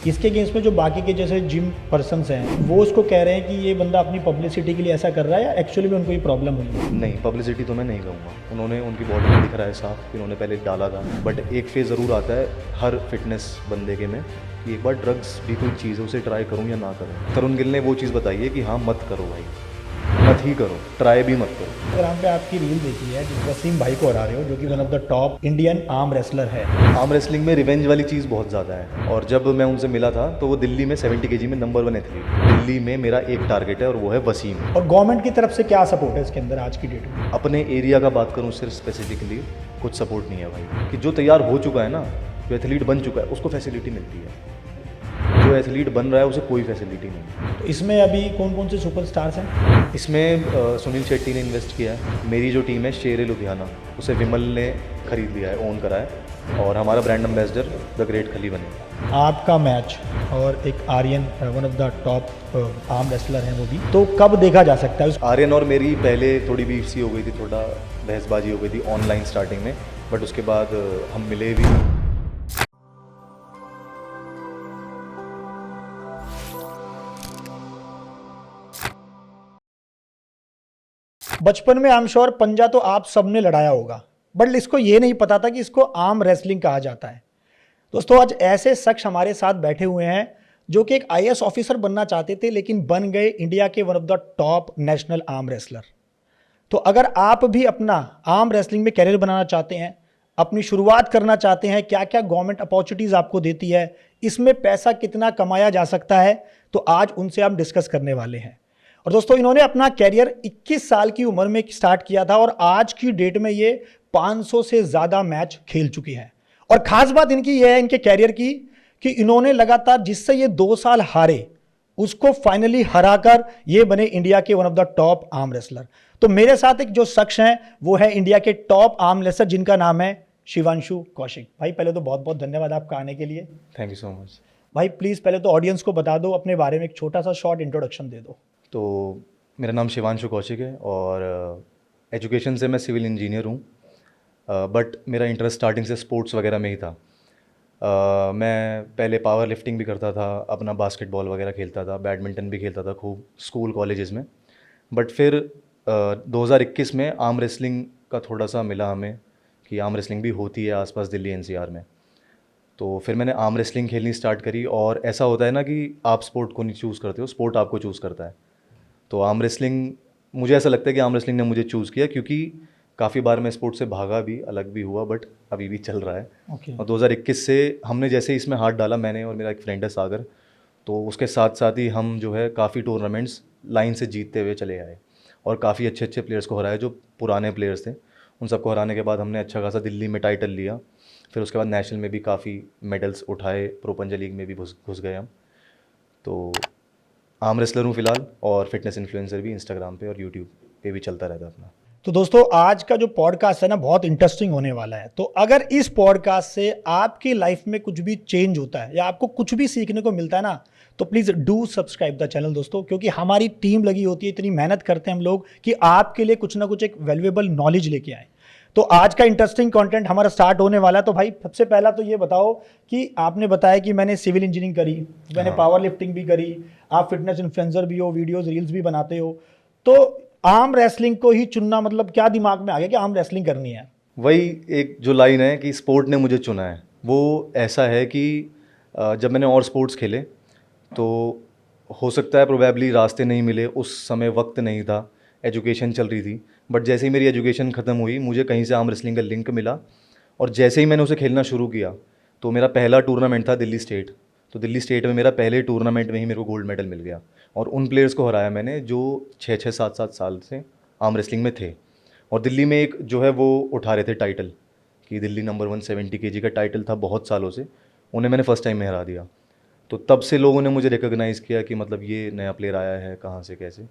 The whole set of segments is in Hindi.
इसके अगेंस्ट में जो बाकी के जैसे जिम पर्सन्स हैं वो उसको कह रहे हैं कि ये बंदा अपनी पब्लिसिटी के लिए ऐसा कर रहा है या एक्चुअली में उनको ये प्रॉब्लम हुई है। नहीं, पब्लिसिटी तो मैं नहीं कहूँगा। उन्होंने उनकी बॉडी में दिख रहा है साफ कि उन्होंने पहले डाला था, बट एक फेज़ ज़रूर आता है हर फिटनेस बंदे के में कि एक बार ड्रग्स भी कोई चीज़ है उसे ट्राई करूँ या ना करूँ। तरुण गिल ने वो चीज़ बताई है कि हाँ मत करो भाई, मत ही करो, ट्राई भी मत करो। इंस्टाग्राम पे आपकी रील देखी है जिस वसीम भाई को हरा रहे हो जो कि one of the top Indian arm wrestler है। आर्म रेसलिंग में रिवेंज वाली चीज़ बहुत ज़्यादा है, और जब मैं उनसे मिला था तो वो दिल्ली में 70 केजी में नंबर 1 एथलीट। दिल्ली में मेरा एक टारगेट है और वो है वसीम। और गवर्नमेंट की तरफ से क्या सपोर्ट है इसके अंदर आज की डेट में? अपने एरिया का बात करूँ सिर्फ स्पेसिफिकली, कुछ सपोर्ट नहीं है भाई। कि जो तैयार हो चुका है ना, जो एथलीट बन चुका है उसको फैसिलिटी मिलती है, जो एथलीट बन रहा है उसे कोई फैसिलिटी नहीं। तो इसमें अभी कौन कौन से सुपरस्टार्स हैं? इसमें सुनील शेट्टी ने इन्वेस्ट किया है। मेरी जो टीम है शेर लुधियाना, उसे विमल ने खरीद लिया है, ओन करा है, और हमारा ब्रांड एम्बेसडर द ग्रेट खली बने। आपका मैच और एक Aryan one of the top arm wrestler हैं वो भी, तो कब देखा जा सकता है? आर्यन और मेरी पहले थोड़ी बीफ सी हो गई थी, थोड़ा बहसबाजी हो गई थी ऑनलाइन स्टार्टिंग में, बट उसके बाद हम मिले भी। बचपन में आई एम श्योर पंजा तो आप सबने लड़ाया होगा, बट इसको ये नहीं पता था कि इसको आर्म रेसलिंग कहा जाता है। दोस्तों आज ऐसे शख्स हमारे साथ बैठे हुए हैं जो कि एक आईएएस ऑफिसर बनना चाहते थे लेकिन बन गए इंडिया के one of the top national arm wrestler. तो अगर आप भी अपना आर्म रेसलिंग में कैरियर बनाना चाहते हैं, अपनी शुरुआत करना चाहते हैं, क्या क्या गवर्नमेंट अपॉर्चुनिटीज आपको देती है, इसमें पैसा कितना कमाया जा सकता है, तो आज उनसे हम डिस्कस करने वाले हैं। और दोस्तों इन्होंने अपना कैरियर 21 साल की उम्र में स्टार्ट किया था और आज की डेट में ये 500 से ज़्यादा मैच खेल चुके हैं। और खास बात इनकी यह है इनके कैरियर की कि इन्होंने लगातार जिससे ये 2 साल हारे उसको फाइनली हराकर ये बने इंडिया के one of the top arm wrestler. तो मेरे साथ एक जो शख्स हैं वो है इंडिया के टॉप आर्म रेसलर जिनका नाम है शिवांशु कौशिक। भाई पहले तो बहुत बहुत धन्यवाद आपका आने के लिए। Thank you so much. भाई प्लीज़ पहले तो ऑडियंस को बता दो, अपने बारे में एक छोटा सा शॉर्ट इंट्रोडक्शन दे दो। तो मेरा नाम शिवांशु कौशिक है और एजुकेशन से मैं सिविल इंजीनियर हूँ, बट मेरा इंटरेस्ट स्टार्टिंग से स्पोर्ट्स वगैरह में ही था। मैं पहले पावर लिफ्टिंग भी करता था, अपना बास्केटबॉल वगैरह खेलता था, बैडमिंटन भी खेलता था खूब स्कूल कॉलेजेस में। बट फिर 2021 में आर्म रेसलिंग का थोड़ा सा मिला हमें कि आर्म रेसलिंग भी होती है आसपास दिल्ली एनसीआर में। तो फिर मैंने आर्म रेसलिंग खेलनी स्टार्ट करी, और ऐसा होता है ना कि आप स्पोर्ट को नहीं चूज़ करते हो, स्पोर्ट आपको चूज़ करता है। तो आर्म रेसलिंग, मुझे ऐसा लगता है कि आर्म रेसलिंग ने मुझे चूज़ किया, क्योंकि काफ़ी बार मैं स्पोर्ट से भागा भी, अलग भी हुआ, बट अभी भी चल रहा है। और 2021 से हमने जैसे इसमें हाथ डाला, मैंने और मेरा एक फ्रेंड है सागर, तो उसके साथ साथ ही हम जो है काफ़ी टूर्नामेंट्स लाइन से जीतते हुए चले आए और काफ़ी अच्छे अच्छे प्लेयर्स को हराए जो पुराने प्लेयर्स थे। उन सबको हराने के बाद हमने अच्छा खासा दिल्ली में टाइटल लिया। फिर उसके बाद नेशनल में भी काफ़ी मेडल्स उठाए, प्रो पंजा लीग में भी घुस गए हम। तो आर्म रेसलर हूँ फिलहाल, और फिटनेस इन्फ्लुएंसर भी इंस्टाग्राम पे और यूट्यूब पे भी चलता रहता है अपना। तो दोस्तों आज का जो पॉडकास्ट है ना बहुत इंटरेस्टिंग होने वाला है। तो अगर इस पॉडकास्ट से आपकी लाइफ में कुछ भी चेंज होता है या आपको कुछ भी सीखने को मिलता है ना, तो please do subscribe the channel दोस्तों, क्योंकि हमारी टीम लगी होती है, इतनी मेहनत करते हैं हम लोग कि आपके लिए कुछ ना कुछ एक वैल्यूएबल नॉलेज लेके आए। तो आज का इंटरेस्टिंग कंटेंट हमारा स्टार्ट होने वाला है। तो भाई सबसे पहला तो ये बताओ कि आपने बताया कि मैंने सिविल इंजीनियरिंग करी, मैंने पावर लिफ्टिंग भी करी, आप फिटनेस इन्फ्लुएंसर भी हो, वीडियोस रील्स भी बनाते हो, तो आर्म रेसलिंग को ही चुनना मतलब क्या दिमाग में आ गया कि आर्म रेसलिंग करनी है? वही एक जो लाइन है कि स्पोर्ट ने मुझे चुना है, वो ऐसा है कि जब मैंने और स्पोर्ट्स खेले तो हो सकता है प्रोबेबली रास्ते नहीं मिले, उस समय वक्त नहीं था, एजुकेशन चल रही थी। बट जैसे ही मेरी एजुकेशन ख़त्म हुई, मुझे कहीं से आर्म रेसलिंग का लिंक मिला, और जैसे ही मैंने उसे खेलना शुरू किया तो मेरा पहला टूर्नामेंट था दिल्ली स्टेट। तो दिल्ली स्टेट में मेरा पहले टूर्नामेंट में ही मेरे को गोल्ड मेडल मिल गया, और उन प्लेयर्स को हराया मैंने जो 6-6, 7-7 साल से आर्म रेसलिंग में थे। और दिल्ली में एक जो है वो उठा रहे थे टाइटल, कि दिल्ली नंबर 1 70 केजी का टाइटल था बहुत सालों से, उन्हें मैंने फर्स्ट टाइम में हरा दिया। तो तब से लोगों ने मुझे रिकॉग्नाइज़ किया कि मतलब ये नया प्लेयर आया है, कहाँ से कैसे।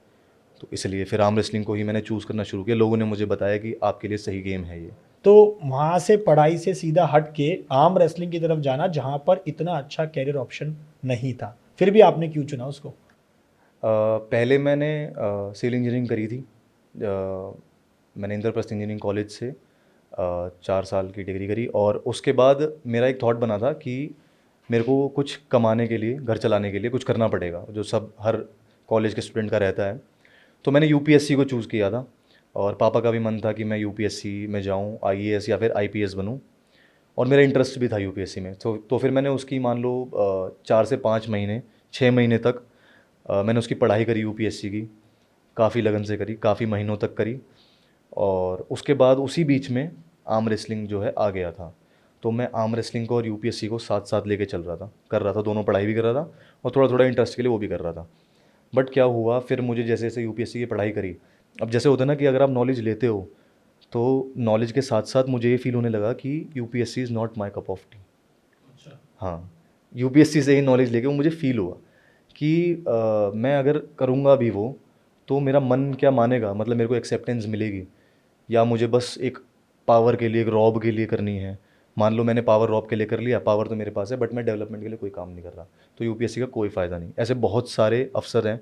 तो इसलिए फिर आर्म रेसलिंग को ही मैंने चूज़ करना शुरू किया। लोगों ने मुझे बताया कि आपके लिए सही गेम है ये। तो वहां से पढ़ाई से सीधा हट के आर्म रेसलिंग की तरफ जाना जहां पर इतना अच्छा कैरियर ऑप्शन नहीं था, फिर भी आपने क्यों चुना उसको? पहले मैंने सिविल इंजीनियरिंग करी थी। मैंने इंद्रप्रस्थ इंजीनियरिंग कॉलेज से 4 साल की डिग्री करी, और उसके बाद मेरा एक थॉट बना था कि मेरे को कुछ कमाने के लिए, घर चलाने के लिए कुछ करना पड़ेगा, जो सब हर कॉलेज के स्टूडेंट का रहता है। तो मैंने यूपीएससी को चूज़ किया था और पापा का भी मन था कि मैं यूपीएससी में जाऊँ, आईएएस या फिर आईपीएस बनूँ, और मेरा इंटरेस्ट भी था यूपीएससी में। तो फिर मैंने उसकी मान लो 4 से 5 महीने, 6 महीने तक मैंने उसकी पढ़ाई करी यूपीएससी की, काफ़ी लगन से करी, काफ़ी महीनों तक करी। और उसके बाद उसी बीच में आर्म रेसलिंग जो है आ गया था। तो मैं आर्म रेसलिंग को और यूपीएससी को साथ साथ लेके चल रहा था, कर रहा था, दोनों पढ़ाई भी कर रहा था और थोड़ा थोड़ा इंटरेस्ट के लिए वो भी कर रहा था। बट क्या हुआ, फिर मुझे जैसे जैसे यूपीएससी की पढ़ाई करी, अब जैसे होता है ना कि अगर आप नॉलेज लेते हो तो नॉलेज के साथ साथ मुझे ये फील होने लगा कि UPSC is not my cup of T. हाँ, यूपीएससी से ही नॉलेज लेके वो मुझे फील हुआ कि मैं अगर करूँगा भी वो, तो मेरा मन क्या मानेगा, मतलब मेरे को एक्सेप्टेंस मिलेगी, या मुझे बस एक पावर के लिए, एक रॉब के लिए करनी है। मान लो मैंने पावर रॉब के लिए कर लिया, पावर तो मेरे पास है बट मैं डेवलपमेंट के लिए कोई काम नहीं कर रहा, तो यूपीएससी का कोई फ़ायदा नहीं। ऐसे बहुत सारे अफसर हैं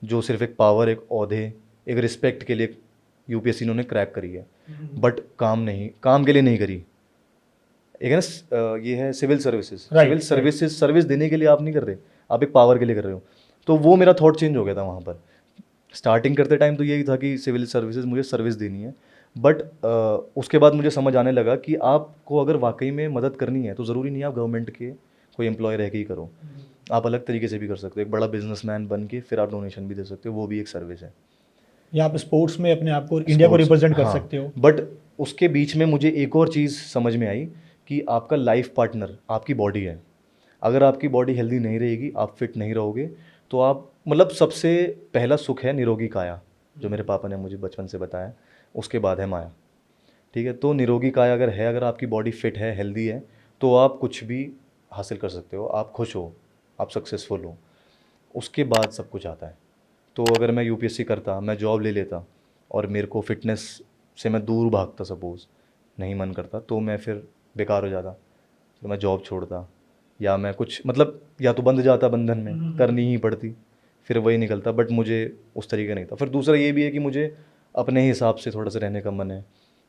जो सिर्फ एक पावर, एक ओहदे, एक रिस्पेक्ट के लिए यूपीएससी इन्होंने क्रैक करी है, बट काम के लिए नहीं करी। एक है ना, ये है civil services. Civil services service देने के लिए आप नहीं कर रहे, आप एक पावर के लिए कर रहे हो। तो वो मेरा थॉट चेंज हो गया था वहाँ पर। स्टार्टिंग करते टाइम तो यही था कि सिविल सर्विसेज मुझे सर्विस देनी है, बट उसके बाद मुझे समझ आने लगा कि आपको अगर वाकई में मदद करनी है तो ज़रूरी नहीं है आप गवर्नमेंट के कोई एम्प्लॉय रह के ही करो, आप अलग तरीके से भी कर सकते हो। एक बड़ा बिजनेसमैन बन के फिर आप डोनेशन भी दे सकते हो, वो भी एक सर्विस है। या आप स्पोर्ट्स में अपने आप को, इंडिया को रिप्रेजेंट कर हाँ, सकते हो। बट उसके बीच में मुझे एक और चीज़ समझ में आई कि आपका लाइफ पार्टनर आपकी बॉडी है। अगर आपकी बॉडी हेल्दी नहीं रहेगी, आप फिट नहीं रहोगे, तो आप, मतलब सबसे पहला सुख है निरोगी काया, जो मेरे पापा ने मुझे बचपन से बताया, उसके बाद है माया। ठीक है, तो निरोगी काया अगर है, अगर आपकी बॉडी फिट है, हेल्दी है, तो आप कुछ भी हासिल कर सकते हो, आप खुश हो, आप सक्सेसफुल हो, उसके बाद सब कुछ आता है। तो अगर मैं यूपीएससी करता, मैं जॉब ले लेता और मेरे को फिटनेस से मैं दूर भागता, सपोज़ नहीं मन करता, तो मैं फिर बेकार हो जाता, तो मैं जॉब छोड़ता, या मैं कुछ, मतलब या तो बंध जाता बंधन में, करनी ही पड़ती, फिर वही निकलता। बट मुझे उस तरीके नहीं था। फिर दूसरा ये भी है कि मुझे अपने हिसाब से थोड़ा सा रहने का मन है,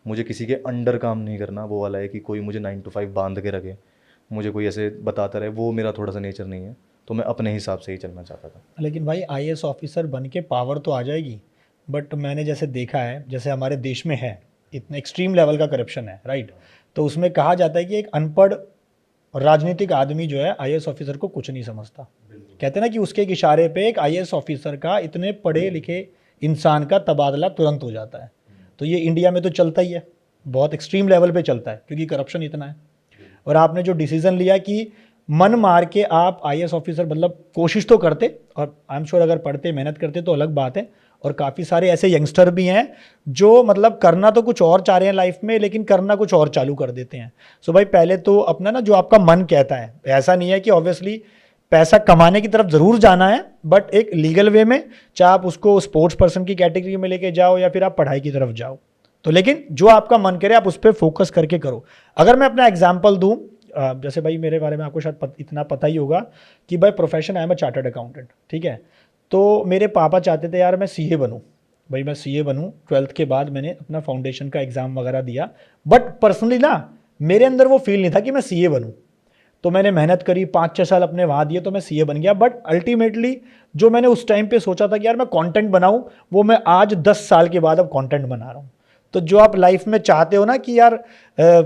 मुझे किसी के अंडर काम नहीं करना, वो वाला है कि कोई मुझे 9 to 5 बांध के रखे, मुझे कोई ऐसे बताता रहे, वो मेरा थोड़ा सा नेचर नहीं है। तो मैं अपने हिसाब से ही चलना चाहता था। लेकिन भाई आईएएस ऑफिसर बन के पावर तो आ जाएगी, बट मैंने जैसे देखा है, जैसे हमारे देश में है, इतना एक्सट्रीम लेवल का करप्शन है, राइट। तो उसमें कहा जाता है कि एक अनपढ़ राजनीतिक आदमी जो है आईएएस ऑफिसर को कुछ नहीं समझता। कहते हैं ना कि उसके एक इशारे पे एक आईएएस ऑफिसर का इतने पढ़े लिखे इंसान का तबादला तुरंत हो जाता है। तो ये इंडिया में तो चलता ही है, बहुत एक्सट्रीम लेवल पे चलता है, क्योंकि करप्शन इतना है। और आपने जो डिसीजन लिया कि मन मार के आप आईएएस ऑफिसर, मतलब कोशिश तो करते, और आई एम श्योर अगर पढ़ते मेहनत करते तो अलग बात है। और काफ़ी सारे ऐसे यंगस्टर भी हैं जो मतलब करना तो कुछ और चाह रहे हैं लाइफ में, लेकिन करना कुछ और चालू कर देते हैं। सो भाई पहले तो अपना ना जो आपका मन कहता है, ऐसा नहीं है कि ऑब्वियसली पैसा कमाने की तरफ ज़रूर जाना है, बट एक लीगल वे में, चाहे आप उसको स्पोर्ट्स पर्सन की कैटेगरी में लेके जाओ या फिर आप पढ़ाई की तरफ जाओ, तो लेकिन जो आपका मन करे आप उस पर फोकस करके करो। अगर मैं अपना एग्जाम्पल दूँ, जैसे भाई मेरे बारे में आपको शायद इतना पता ही होगा कि भाई profession I am a chartered accountant, ठीक है। तो मेरे पापा चाहते थे यार मैं सीए बनूं, भाई मैं सीए बनूं। 12th के बाद मैंने अपना फाउंडेशन का एग्ज़ाम वगैरह दिया, बट पर्सनली ना मेरे अंदर वो फील नहीं था कि मैं सीए बनूं। तो मैंने मेहनत करी, 5-6 साल अपने वहाँ दिए, तो मैं सीए बन गया। बट अल्टीमेटली जो मैंने उस टाइम पे सोचा था कि यार मैं कंटेंट बनाऊं, वो मैं आज 10 साल के बाद अब कंटेंट बना रहा हूँ। तो जो आप लाइफ में चाहते हो ना कि यार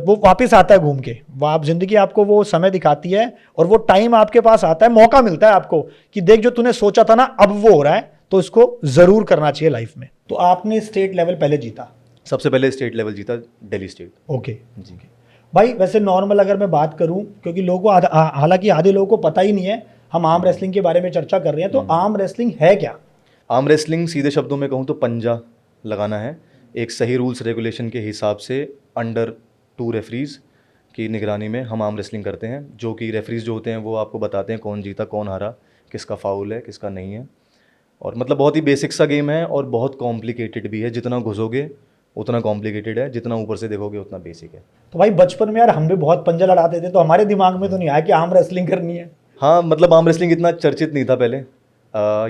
वो वापस आता है घूम के, वो आप ज़िंदगी आपको वो समय दिखाती है, और वो टाइम आपके पास आता है, मौका मिलता है आपको कि देख जो तूने सोचा था ना अब वो हो रहा है, तो इसको ज़रूर करना चाहिए लाइफ में। तो आपने स्टेट लेवल पहले जीता? सबसे पहले स्टेट लेवल जीता, दिल्ली स्टेट। ओके जी। भाई वैसे नॉर्मल अगर मैं बात करूं, क्योंकि लोगों को हालांकि आधे लोगों को पता ही नहीं है, हम आर्म रेसलिंग के बारे में चर्चा कर रहे हैं, तो आर्म रेसलिंग है क्या? आर्म रेसलिंग सीधे शब्दों में कहूँ तो पंजा लगाना है, एक सही रूल्स रेगुलेशन के हिसाब से अंडर 2 रेफरीज की निगरानी में हम आर्म रेसलिंग करते हैं, जो कि रेफरीज जो होते हैं वो आपको बताते हैं कौन जीता कौन हारा, किसका फाउल है किसका नहीं है। और मतलब बहुत ही बेसिक सा गेम है और बहुत कॉम्प्लिकेटेड भी है, जितना घुसोगे उतना कॉम्प्लिकेटेड है, जितना ऊपर से देखोगे उतना बेसिक है। तो भाई बचपन में यार हम भी बहुत पंजा लड़ाते थे, तो हमारे दिमाग में तो नहीं आया कि आर्म रेसलिंग करनी है। हाँ, मतलब आर्म रेसलिंग इतना चर्चित नहीं था पहले।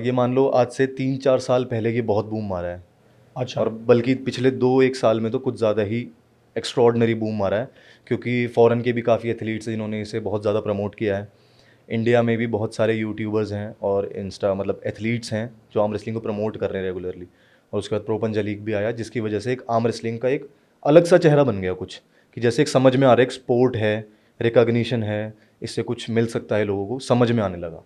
ये मान लो आज से 3-4 साल पहले की बहुत बूम मारा है। अच्छा। और बल्कि पिछले 2-1 साल में तो कुछ ज़्यादा ही एक्स्ट्रॉर्डनरी बूम मारा है, क्योंकि फ़ॉरेन के भी काफ़ी एथलीट्स हैं जिन्होंने इसे बहुत ज़्यादा प्रमोट किया है। इंडिया में भी बहुत सारे यूट्यूबर्स हैं और इंस्टा मतलब एथलीट्स हैं जो आर्म रेसलिंग को प्रमोट कर रहे हैं रेगुलरली। और उसके बाद प्रोपंजा लीग भी आया जिसकी वजह से एक आर्म रेसलिंग का एक अलग सा चेहरा बन गया कुछ, कि जैसे एक समझ में आ रहा है, एक स्पोर्ट है, रिकॉग्निशन है, इससे कुछ मिल सकता है, लोगों को समझ में आने लगा।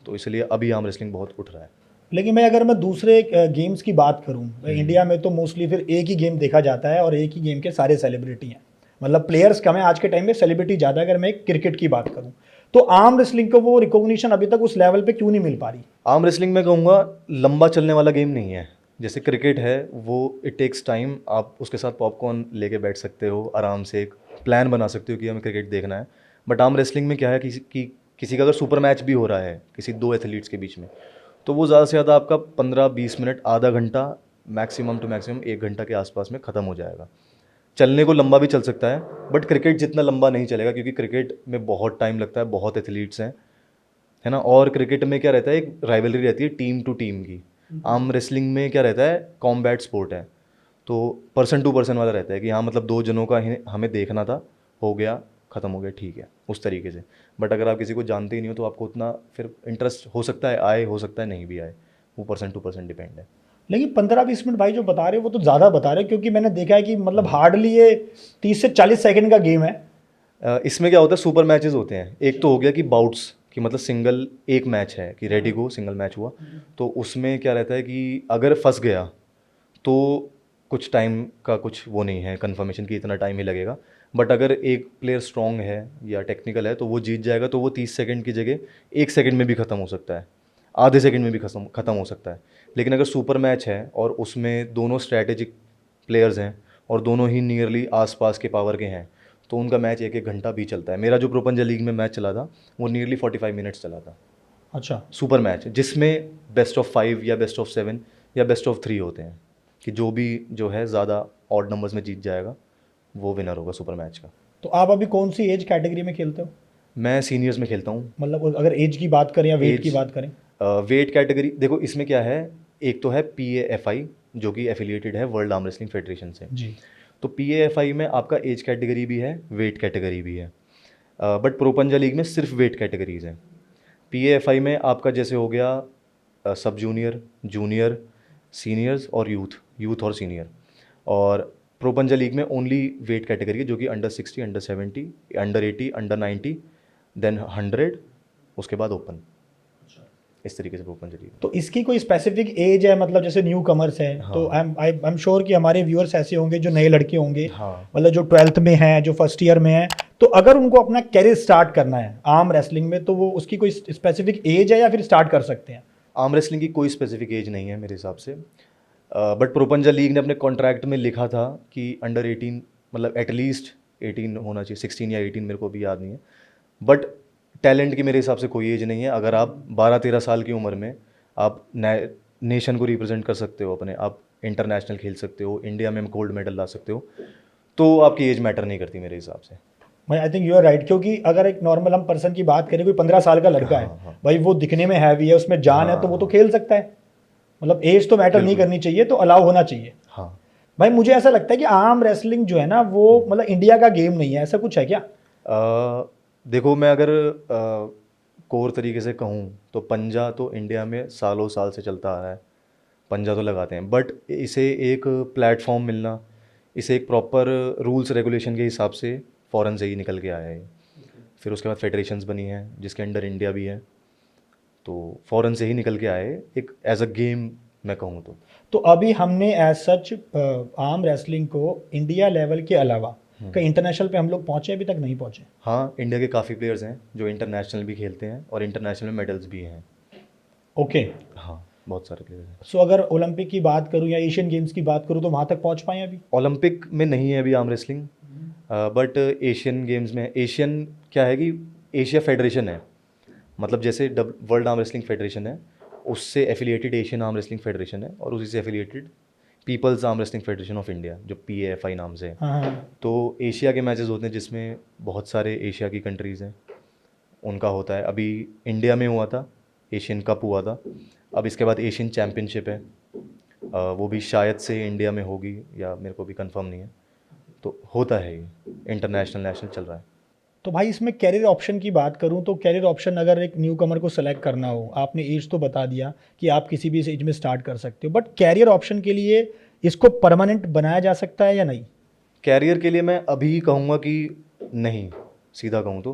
तो इसलिए अभी आर्म रेसलिंग बहुत उठ रहा है। लेकिन मैं अगर मैं दूसरे गेम्स की बात करूं, इंडिया में तो मोस्टली फिर एक ही गेम देखा जाता है और एक ही गेम के सारे सेलिब्रिटी हैं, मतलब प्लेयर्स कम है आज के टाइम में, सेलिब्रिटी ज़्यादा है। अगर मैं क्रिकेट की बात करूं तो आर्म रेसलिंग को वो रिकॉग्निशन अभी तक उस लेवल पे क्यों नहीं मिल पा रही? आर्म रेसलिंग में कहूँगा लंबा चलने वाला गेम नहीं है। जैसे क्रिकेट है वो इट टेक्स टाइम, आप उसके साथ पॉपकॉर्न लेके बैठ सकते हो, आराम से एक प्लान बना सकते हो कि हमें क्रिकेट देखना है। बट आर्म रेसलिंग में क्या है, किसी का अगर सुपर मैच भी हो रहा है किसी दो एथलीट्स के बीच में, तो वो ज़्यादा से ज़्यादा आपका 15-20 मिनट, आधा घंटा, मैक्सिमम टू मैक्सिमम 1 घंटा के आसपास में ख़त्म हो जाएगा। चलने को लंबा भी चल सकता है बट क्रिकेट जितना लंबा नहीं चलेगा, क्योंकि क्रिकेट में बहुत टाइम लगता है, बहुत एथलीट्स हैं, है ना। और क्रिकेट में क्या रहता है, एक राइवलरी रहती है टीम टू टीम की। आर्म रेसलिंग में क्या रहता है, कॉम्बैट स्पोर्ट है, तो पर्सन टू पर्सन वाला रहता है कि हाँ मतलब दो जनों का हमें देखना था, हो गया, ख़त्म हो गया, ठीक है, उस तरीके से। बट अगर आप किसी को जानते ही नहीं हो तो आपको उतना फिर इंटरेस्ट हो सकता है आए, हो सकता है नहीं भी आए, वो पर्सन टू पर्सन डिपेंड है। लेकिन 15-20 मिनट भाई जो बता रहे हो वो तो ज़्यादा बता रहे हो, क्योंकि मैंने देखा है कि मतलब हार्डली ये 30 से 40 सेकंड का गेम है। इसमें क्या होता है, सुपर मैचेस होते हैं। एक तो हो गया कि बाउट्स, कि मतलब सिंगल एक मैच है कि रेडी गो, सिंगल मैच हुआ, तो उसमें क्या रहता है कि अगर फंस गया तो कुछ टाइम का कुछ वो नहीं है कंफर्मेशन कि इतना टाइम ही लगेगा। बट अगर एक प्लेयर स्ट्रॉन्ग है या टेक्निकल है तो वो जीत जाएगा, तो वो 30 सेकंड की जगह 1 सेकंड में भी ख़त्म हो सकता है, आधे सेकंड में भी ख़त्म हो सकता है। लेकिन अगर सुपर मैच है और उसमें दोनों स्ट्रैटेजिक प्लेयर्स हैं और दोनों ही नियरली आसपास के पावर के हैं, तो उनका मैच 1-1 घंटा भी चलता है। मेरा जो प्रोपंजा लीग में मैच चला था वो नियरली 45 मिनट्स चला था। अच्छा। सुपर मैच जिसमें बेस्ट ऑफ 5 या बेस्ट ऑफ 7 या बेस्ट ऑफ 3 होते हैं, कि जो भी जो है ज़्यादा ऑड नंबर्स में जीत जाएगा वो विनर होगा सुपर मैच का। तो आप अभी कौन सी एज कैटेगरी में खेलते हो? मैं सीनियर्स में खेलता हूँ। मतलब अगर एज की बात करें या वेट की बात करें? वेट कैटेगरी देखो, इसमें क्या है, एक तो है PAFI जो कि एफिलिएटेड है वर्ल्ड आर्म रेसलिंग फेडरेशन से। जी। तो PAFI में आपका एज कैटेगरी भी है, वेट कैटेगरी भी है। बट प्रोपंजा लीग में सिर्फ वेट कैटेगरीज हैं। PAFI में आपका जैसे हो गया सब जूनियर, जूनियर, सीनियर्स और यूथ और सीनियर। और प्रोपंजा लीग में ओनली वेट कैटेगरी है जो कि under 60, under 70, under 80, under 90, then 100, उसके बाद ओपन। इस तरीके से प्रोपंजा लीग। तो इसकी कोई स्पेसिफिक एज है, मतलब जैसे न्यू कमर्स हैं हाँ। तो आई एम श्योर कि हमारे व्यूअर्स ऐसे होंगे जो नए लड़के होंगे, हाँ। मतलब जो 12th में हैं, जो फर्स्ट ईयर में हैं, तो अगर उनको अपना कैरियर स्टार्ट करना है आर्म रेसलिंग में तो वो उसकी कोई स्पेसिफिक एज है या फिर स्टार्ट कर सकते हैं? आर्म रेसलिंग की कोई स्पेसिफिक एज नहीं है मेरे हिसाब से। बट प्रोपंजा लीग ने अपने कॉन्ट्रैक्ट में लिखा था कि अंडर 18, मतलब एटलीस्ट 18 होना चाहिए, 16 या 18 मेरे को भी याद नहीं है। बट टैलेंट की मेरे हिसाब से कोई एज नहीं है। अगर आप 12-13 साल की उम्र में आप नेशन को रिप्रेजेंट कर सकते हो अपने, आप इंटरनेशनल खेल सकते हो, इंडिया में गोल्ड मेडल ला सकते हो, तो आपकी एज मैटर नहीं करती मेरे हिसाब से। भाई I think you are right, क्योंकि अगर एक नॉर्मल हम पर्सन की बात करें, कोई 15 साल का लड़का हाँ, है, हाँ। भाई वो दिखने में हैवी है, उसमें जान है, तो वो तो खेल सकता है। मतलब एज तो मैटर नहीं बिल्कुल। करनी चाहिए, तो अलाउ होना चाहिए। हाँ। भाई मुझे ऐसा लगता है कि आर्म रेसलिंग जो है ना वो मतलब इंडिया का गेम नहीं है, ऐसा कुछ है क्या? देखो, मैं अगर कोर तरीके से कहूँ तो पंजा तो इंडिया में सालों साल से चलता आ रहा है, पंजा तो लगाते हैं। बट इसे एक प्लेटफॉर्म मिलना, इसे एक प्रॉपर रूल्स रेगुलेशन के हिसाब से फ़ॉरेन से ही निकल के आया है। फिर उसके बाद फेडरेशंस बनी हैं जिसके अंडर इंडिया भी है, तो फ़ॉरेन से ही निकल के आए एक एज अ गेम मैं कहूँ तो। अभी हमने एज सच आर्म रेसलिंग को इंडिया लेवल के अलावा कहीं इंटरनेशनल पे हम लोग पहुंचे, अभी तक नहीं पहुंचे? हाँ, इंडिया के काफ़ी प्लेयर्स हैं जो इंटरनेशनल भी खेलते हैं और इंटरनेशनल मेडल्स भी हैं। ओके। हाँ, बहुत सारे प्लेयर्स हैं। सो अगर ओलंपिक की बात करूं या एशियन गेम्स की बात करूं तो वहां तक पहुंच पाए अभी? ओलंपिक में नहीं है अभी arm wrestling, but Asian games में। एशियन क्या है कि एशिया फेडरेशन है, मतलब जैसे वर्ल्ड आर्म रेसलिंग फेडरेशन है, उससे affiliated Asian arm wrestling federation है, और उसी से affiliated people's arm wrestling federation of India जो PAFI नाम से है। हाँ। तो एशिया के मैचेस होते हैं जिसमें बहुत सारे एशिया की कंट्रीज़ हैं, उनका होता है। अभी इंडिया में हुआ था, एशियन कप हुआ था। अब इसके बाद एशियन चैम्पियनशिप है, वो भी शायद से इंडिया में होगी या मेरे को भी कंफर्म नहीं है। तो होता है, ये इंटरनेशनल नेशनल चल रहा है। तो भाई इसमें कैरियर ऑप्शन की बात करूं तो कैरियर ऑप्शन अगर एक न्यू कमर को सेलेक्ट करना हो, आपने एज तो बता दिया कि आप किसी भी एज में स्टार्ट कर सकते हो, बट कैरियर ऑप्शन के लिए इसको परमानेंट बनाया जा सकता है या नहीं? कैरियर के लिए मैं अभी कहूँगा कि नहीं, सीधा कहूँ तो,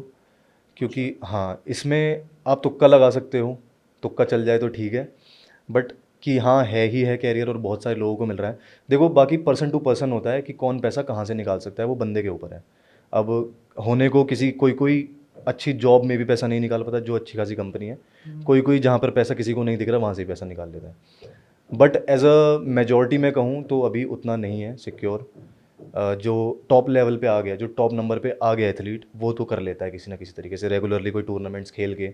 क्योंकि हाँ इसमें आप तुक्का लगा सकते हो, तुक्का चल जाए तो ठीक है, बट कि हाँ है ही है कैरियर और बहुत सारे लोगों को मिल रहा है। देखो बाकी पर्सन टू पर्सन होता है कि कौन पैसा कहाँ से निकाल सकता है, वो बंदे के ऊपर है। अब होने को किसी कोई कोई अच्छी जॉब में भी पैसा नहीं निकाल पाता जो अच्छी खासी कंपनी है, कोई कोई जहाँ पर पैसा किसी को नहीं दिख रहा वहाँ से ही पैसा निकाल लेता है, बट एज अ मेजॉरिटी में कहूँ तो अभी उतना नहीं है सिक्योर। जो टॉप लेवल पे आ गया, जो टॉप नंबर पे आ गया एथलीट, वो तो कर लेता है किसी ना किसी तरीके से रेगुलरली कोई टूर्नामेंट्स खेल के,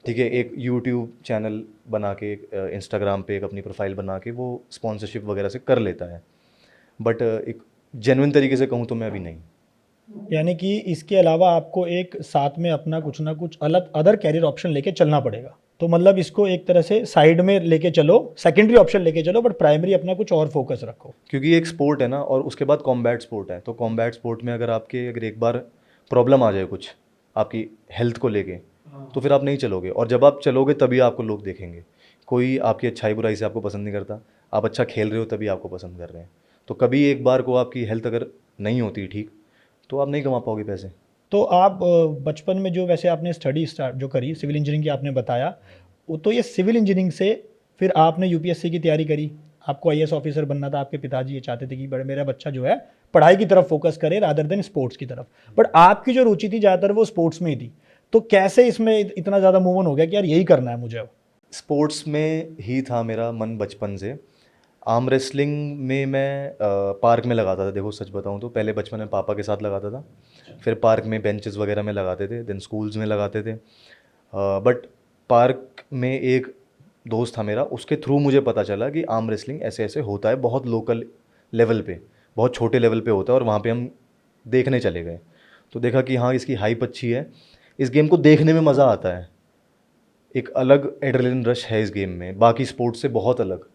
ठीक है, एक यूट्यूब चैनल बना के, इंस्टाग्राम पे एक अपनी प्रोफाइल बना के वो स्पॉन्सरशिप वगैरह से कर लेता है, बट एक जेन्युइन तरीके से कहूँ तो मैं अभी नहीं। यानी कि इसके अलावा आपको एक साथ में अपना कुछ ना कुछ अलग अदर कैरियर ऑप्शन लेके चलना पड़ेगा। तो मतलब इसको एक तरह से साइड में लेके चलो, सेकेंडरी ऑप्शन लेके चलो, बट प्राइमरी अपना कुछ और फोकस रखो। क्योंकि ये एक स्पोर्ट है ना, और उसके बाद कॉम्बैट स्पोर्ट है, तो कॉम्बैट स्पोर्ट में अगर आपके अगर एक बार प्रॉब्लम आ जाए कुछ आपकी हेल्थ को लेके, तो फिर आप नहीं चलोगे, और जब आप चलोगे तभी आपको लोग देखेंगे। कोई आपकी अच्छाई बुराई से आपको पसंद नहीं करता, आप अच्छा खेल रहे हो तभी आपको पसंद कर रहे हैं। तो कभी एक बार को आपकी हेल्थ अगर नहीं होती ठीक, तो आप नहीं कमा पाओगे पैसे। तो आप बचपन में जो वैसे आपने स्टडी स्टार्ट जो करी सिविल इंजीनियरिंग की आपने बताया, वो तो ये सिविल इंजीनियरिंग से फिर आपने यूपीएससी की तैयारी करी, आपको आईएएस ऑफिसर बनना था, आपके पिताजी ये चाहते थे कि बड़े मेरा बच्चा जो है पढ़ाई की तरफ फोकस करे रादर देन स्पोर्ट्स की तरफ, बट आपकी जो रुचि थी ज़्यादातर वो स्पोर्ट्स में ही थी, तो कैसे इसमें इतना ज़्यादा मूव ऑन हो गया कि यार यही करना है मुझे अब? स्पोर्ट्स में ही था मेरा मन बचपन से। आर्म रेसलिंग में मैं पार्क में लगाता था। देखो सच बताऊं तो पहले बचपन में पापा के साथ लगाता था, फिर पार्क में बेंचेस वगैरह में लगाते थे, देन स्कूल्स में लगाते थे, बट पार्क में एक दोस्त था मेरा, उसके थ्रू मुझे पता चला कि आर्म रेसलिंग ऐसे ऐसे होता है, बहुत लोकल लेवल पे, बहुत छोटे लेवल पे होता है, और वहाँ पे हम देखने चले गए। तो देखा कि हाँ इसकी हाइप अच्छी है, इस गेम को देखने में मज़ा आता है, एक अलग एड्रेनलिन रश है इस गेम में, बाकी स्पोर्ट्स से बहुत अलग।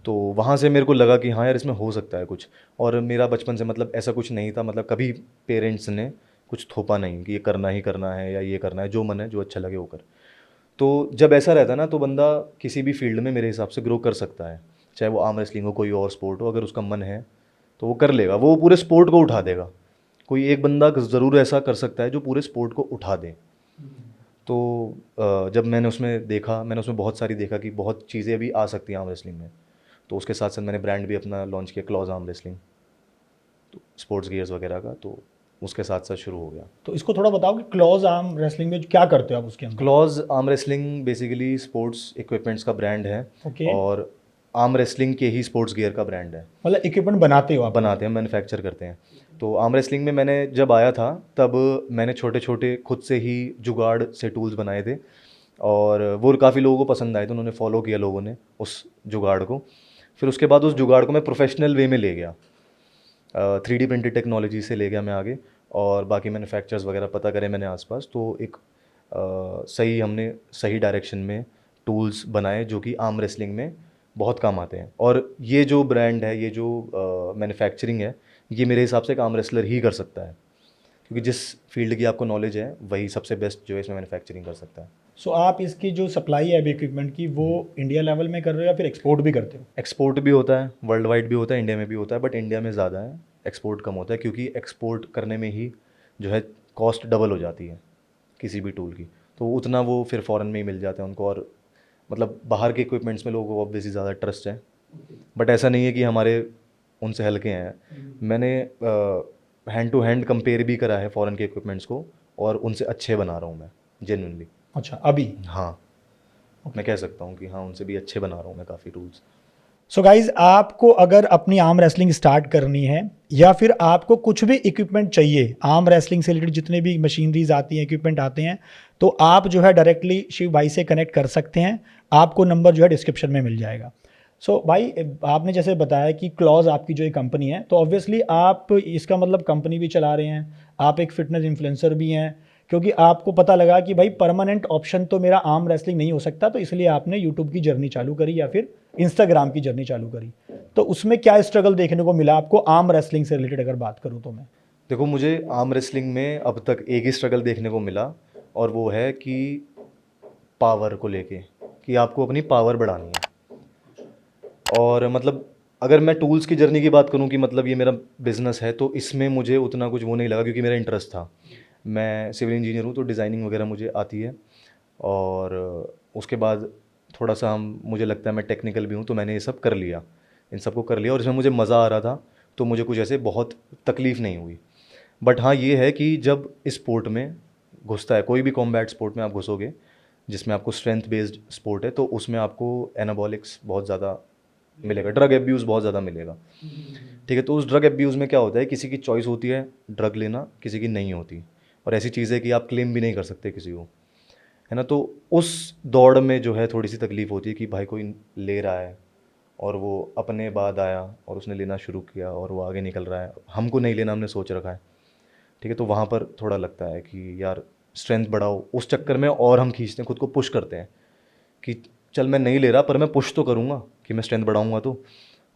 तो वहाँ से मेरे को लगा कि हाँ यार इसमें हो सकता है कुछ। और मेरा बचपन से मतलब ऐसा कुछ नहीं था, मतलब कभी पेरेंट्स ने कुछ थोपा नहीं कि ये करना ही करना है या ये करना है, जो मन है जो अच्छा लगे वो कर। तो जब ऐसा रहता है ना, तो बंदा किसी भी फील्ड में मेरे हिसाब से ग्रो कर सकता है, चाहे वो आर्म रेसलिंग हो, कोई और स्पोर्ट हो, अगर उसका मन है तो वो कर लेगा, वो पूरे स्पोर्ट को उठा देगा। कोई एक बंदा ज़रूर ऐसा कर सकता है जो पूरे स्पोर्ट को उठा दे। तो जब मैंने उसमें देखा, मैंने उसमें बहुत सारी देखा कि बहुत चीज़ें अभी आ सकती हैं आर्म रेसलिंग में, तो उसके साथ साथ मैंने ब्रांड भी अपना लॉन्च किया, क्लॉज आर्म रेसलिंग, तो स्पोर्ट्स गियर्स वगैरह का, तो उसके साथ साथ शुरू हो गया। तो इसको थोड़ा बताओ कि क्लॉज आर्म रेसलिंग में क्या करते हो आप उसके अंदर? Clause arm wrestling basically sports equipments का ब्रांड है, ओके। और आर्म रेसलिंग के ही स्पोर्ट्स गियर का ब्रांड है। मतलब इक्विपमेंट बनाते हो आप? बनाते हैं, मैन्युफैक्चर करते हैं। तो आर्म रेसलिंग में मैंने जब आया था तब मैंने छोटे छोटे खुद से ही जुगाड़ से टूल्स बनाए थे, और वो काफ़ी लोगों को पसंद आए थे, उन्होंने फॉलो किया लोगों ने उस जुगाड़ को। फिर उसके बाद उस जुगाड़ को मैं प्रोफेशनल वे में ले गया, 3D प्रिंटेड टेक्नोलॉजी से ले गया मैं आगे, और बाकी मैन्युफैक्चरर्स वगैरह पता करें मैंने आसपास, तो एक हमने सही डायरेक्शन में टूल्स बनाए जो कि आर्म रेसलिंग में बहुत काम आते हैं। और ये जो ब्रांड है, ये जो मैन्युफैक्चरिंग है, ये मेरे हिसाब से एक आर्म रेसलर ही कर सकता है, क्योंकि जिस फील्ड की आपको नॉलेज है वही सबसे बेस्ट जो है इसमें मैन्युफैक्चरिंग कर सकता है। सो आप इसकी जो सप्लाई है अभी इक्विपमेंट की, वो इंडिया लेवल में कर रहे हो या फिर एक्सपोर्ट भी करते हो? एक्सपोर्ट भी होता है, वर्ल्ड वाइड भी होता है, इंडिया में भी होता है, बट इंडिया में ज़्यादा है, एक्सपोर्ट कम होता है, क्योंकि एक्सपोर्ट करने में ही जो है कॉस्ट डबल हो जाती है किसी भी टूल की, तो उतना वो फिर फ़ॉरेन में ही मिल जाता है उनको, और मतलब बाहर के इक्विपमेंट्स में लोगों को ऑब्वियसली ज़्यादा ट्रस्ट है, बट ऐसा नहीं है कि हमारे उनसे हल्के हैं। मैंने हैंड टू हैंड कंपेयर भी करा है फॉरेन के इक्विपमेंट्स को, और उनसे अच्छे बना रहा हूँ मैं जेन्युइनली। अच्छा, अभी? हाँ, मैं कह सकता हूँ कि हाँ उनसे भी अच्छे बना रहा हूँ मैं काफ़ी टूल्स। सो गाइज, आपको अगर अपनी आर्म रेसलिंग स्टार्ट करनी है या फिर आपको कुछ भी इक्विपमेंट चाहिए आर्म रेसलिंग से रिलेटेड, जितने भी मशीनरीज आती हैं, इक्विपमेंट आते हैं, तो आप जो है डायरेक्टली शिव भाई से कनेक्ट कर सकते हैं। आपको नंबर जो है डिस्क्रिप्शन में मिल जाएगा। सो भाई, आपने जैसे बताया कि क्लॉज आपकी जो एक कंपनी है, तो ऑब्वियसली आप इसका मतलब कंपनी भी चला रहे हैं, आप एक फिटनेस इन्फ्लुएंसर भी हैं, क्योंकि आपको पता लगा कि भाई परमानेंट ऑप्शन तो मेरा आर्म रेसलिंग नहीं हो सकता, तो इसलिए आपने यूट्यूब की जर्नी चालू करी या फिर इंस्टाग्राम की जर्नी चालू करी। तो उसमें क्या स्ट्रगल देखने को मिला आपको आर्म रेसलिंग से रिलेटेड अगर बात करूँ तो? मैं देखो, मुझे आर्म रेसलिंग में अब तक एक ही स्ट्रगल देखने को मिला, और वो है कि पावर को लेके, कि आपको अपनी पावर बढ़ानी है। और मतलब अगर मैं टूल्स की जर्नी की बात करूं कि मतलब ये मेरा बिज़नेस है, तो इसमें मुझे उतना कुछ वो नहीं लगा, क्योंकि मेरा इंटरेस्ट था। मैं सिविल इंजीनियर हूं, तो डिज़ाइनिंग वगैरह मुझे आती है। और उसके बाद थोड़ा सा हम मुझे लगता है मैं टेक्निकल भी हूँ, तो मैंने ये सब कर लिया, इन सबको कर लिया, और इसमें मुझे मज़ा आ रहा था। तो मुझे कुछ ऐसे बहुत तकलीफ़ नहीं हुई। बट हाँ, ये है कि जब इस स्पोर्ट में घुसता है, कोई भी कॉम्बैट स्पोर्ट में आप घुसोगे, जिसमें आपको स्ट्रेंथ बेस्ड स्पोर्ट है, तो उसमें आपको एनाबॉलिक्स बहुत ज़्यादा मिलेगा, ड्रग एब्यूज़ बहुत ज़्यादा मिलेगा। ठीक है, तो उस ड्रग एब्यूज़ में क्या होता है, किसी की चॉइस होती है ड्रग लेना, किसी की नहीं होती। और ऐसी चीज़ है कि आप क्लेम भी नहीं कर सकते किसी को, है ना। तो उस दौड़ में जो है थोड़ी सी तकलीफ़ होती है कि भाई कोई ले रहा है और वो अपने बाद आया और उसने लेना शुरू किया और वो आगे निकल रहा है, हमको नहीं लेना, हमने सोच रखा है। ठीक है, तो वहाँ पर थोड़ा लगता है कि यार स्ट्रेंथ बढ़ाओ, उस चक्कर में और हम खींचते हैं, खुद को पुश करते हैं कि चल मैं नहीं ले रहा, पर मैं पुश तो करूँगा कि मैं स्ट्रेंथ बढ़ाऊँगा तो।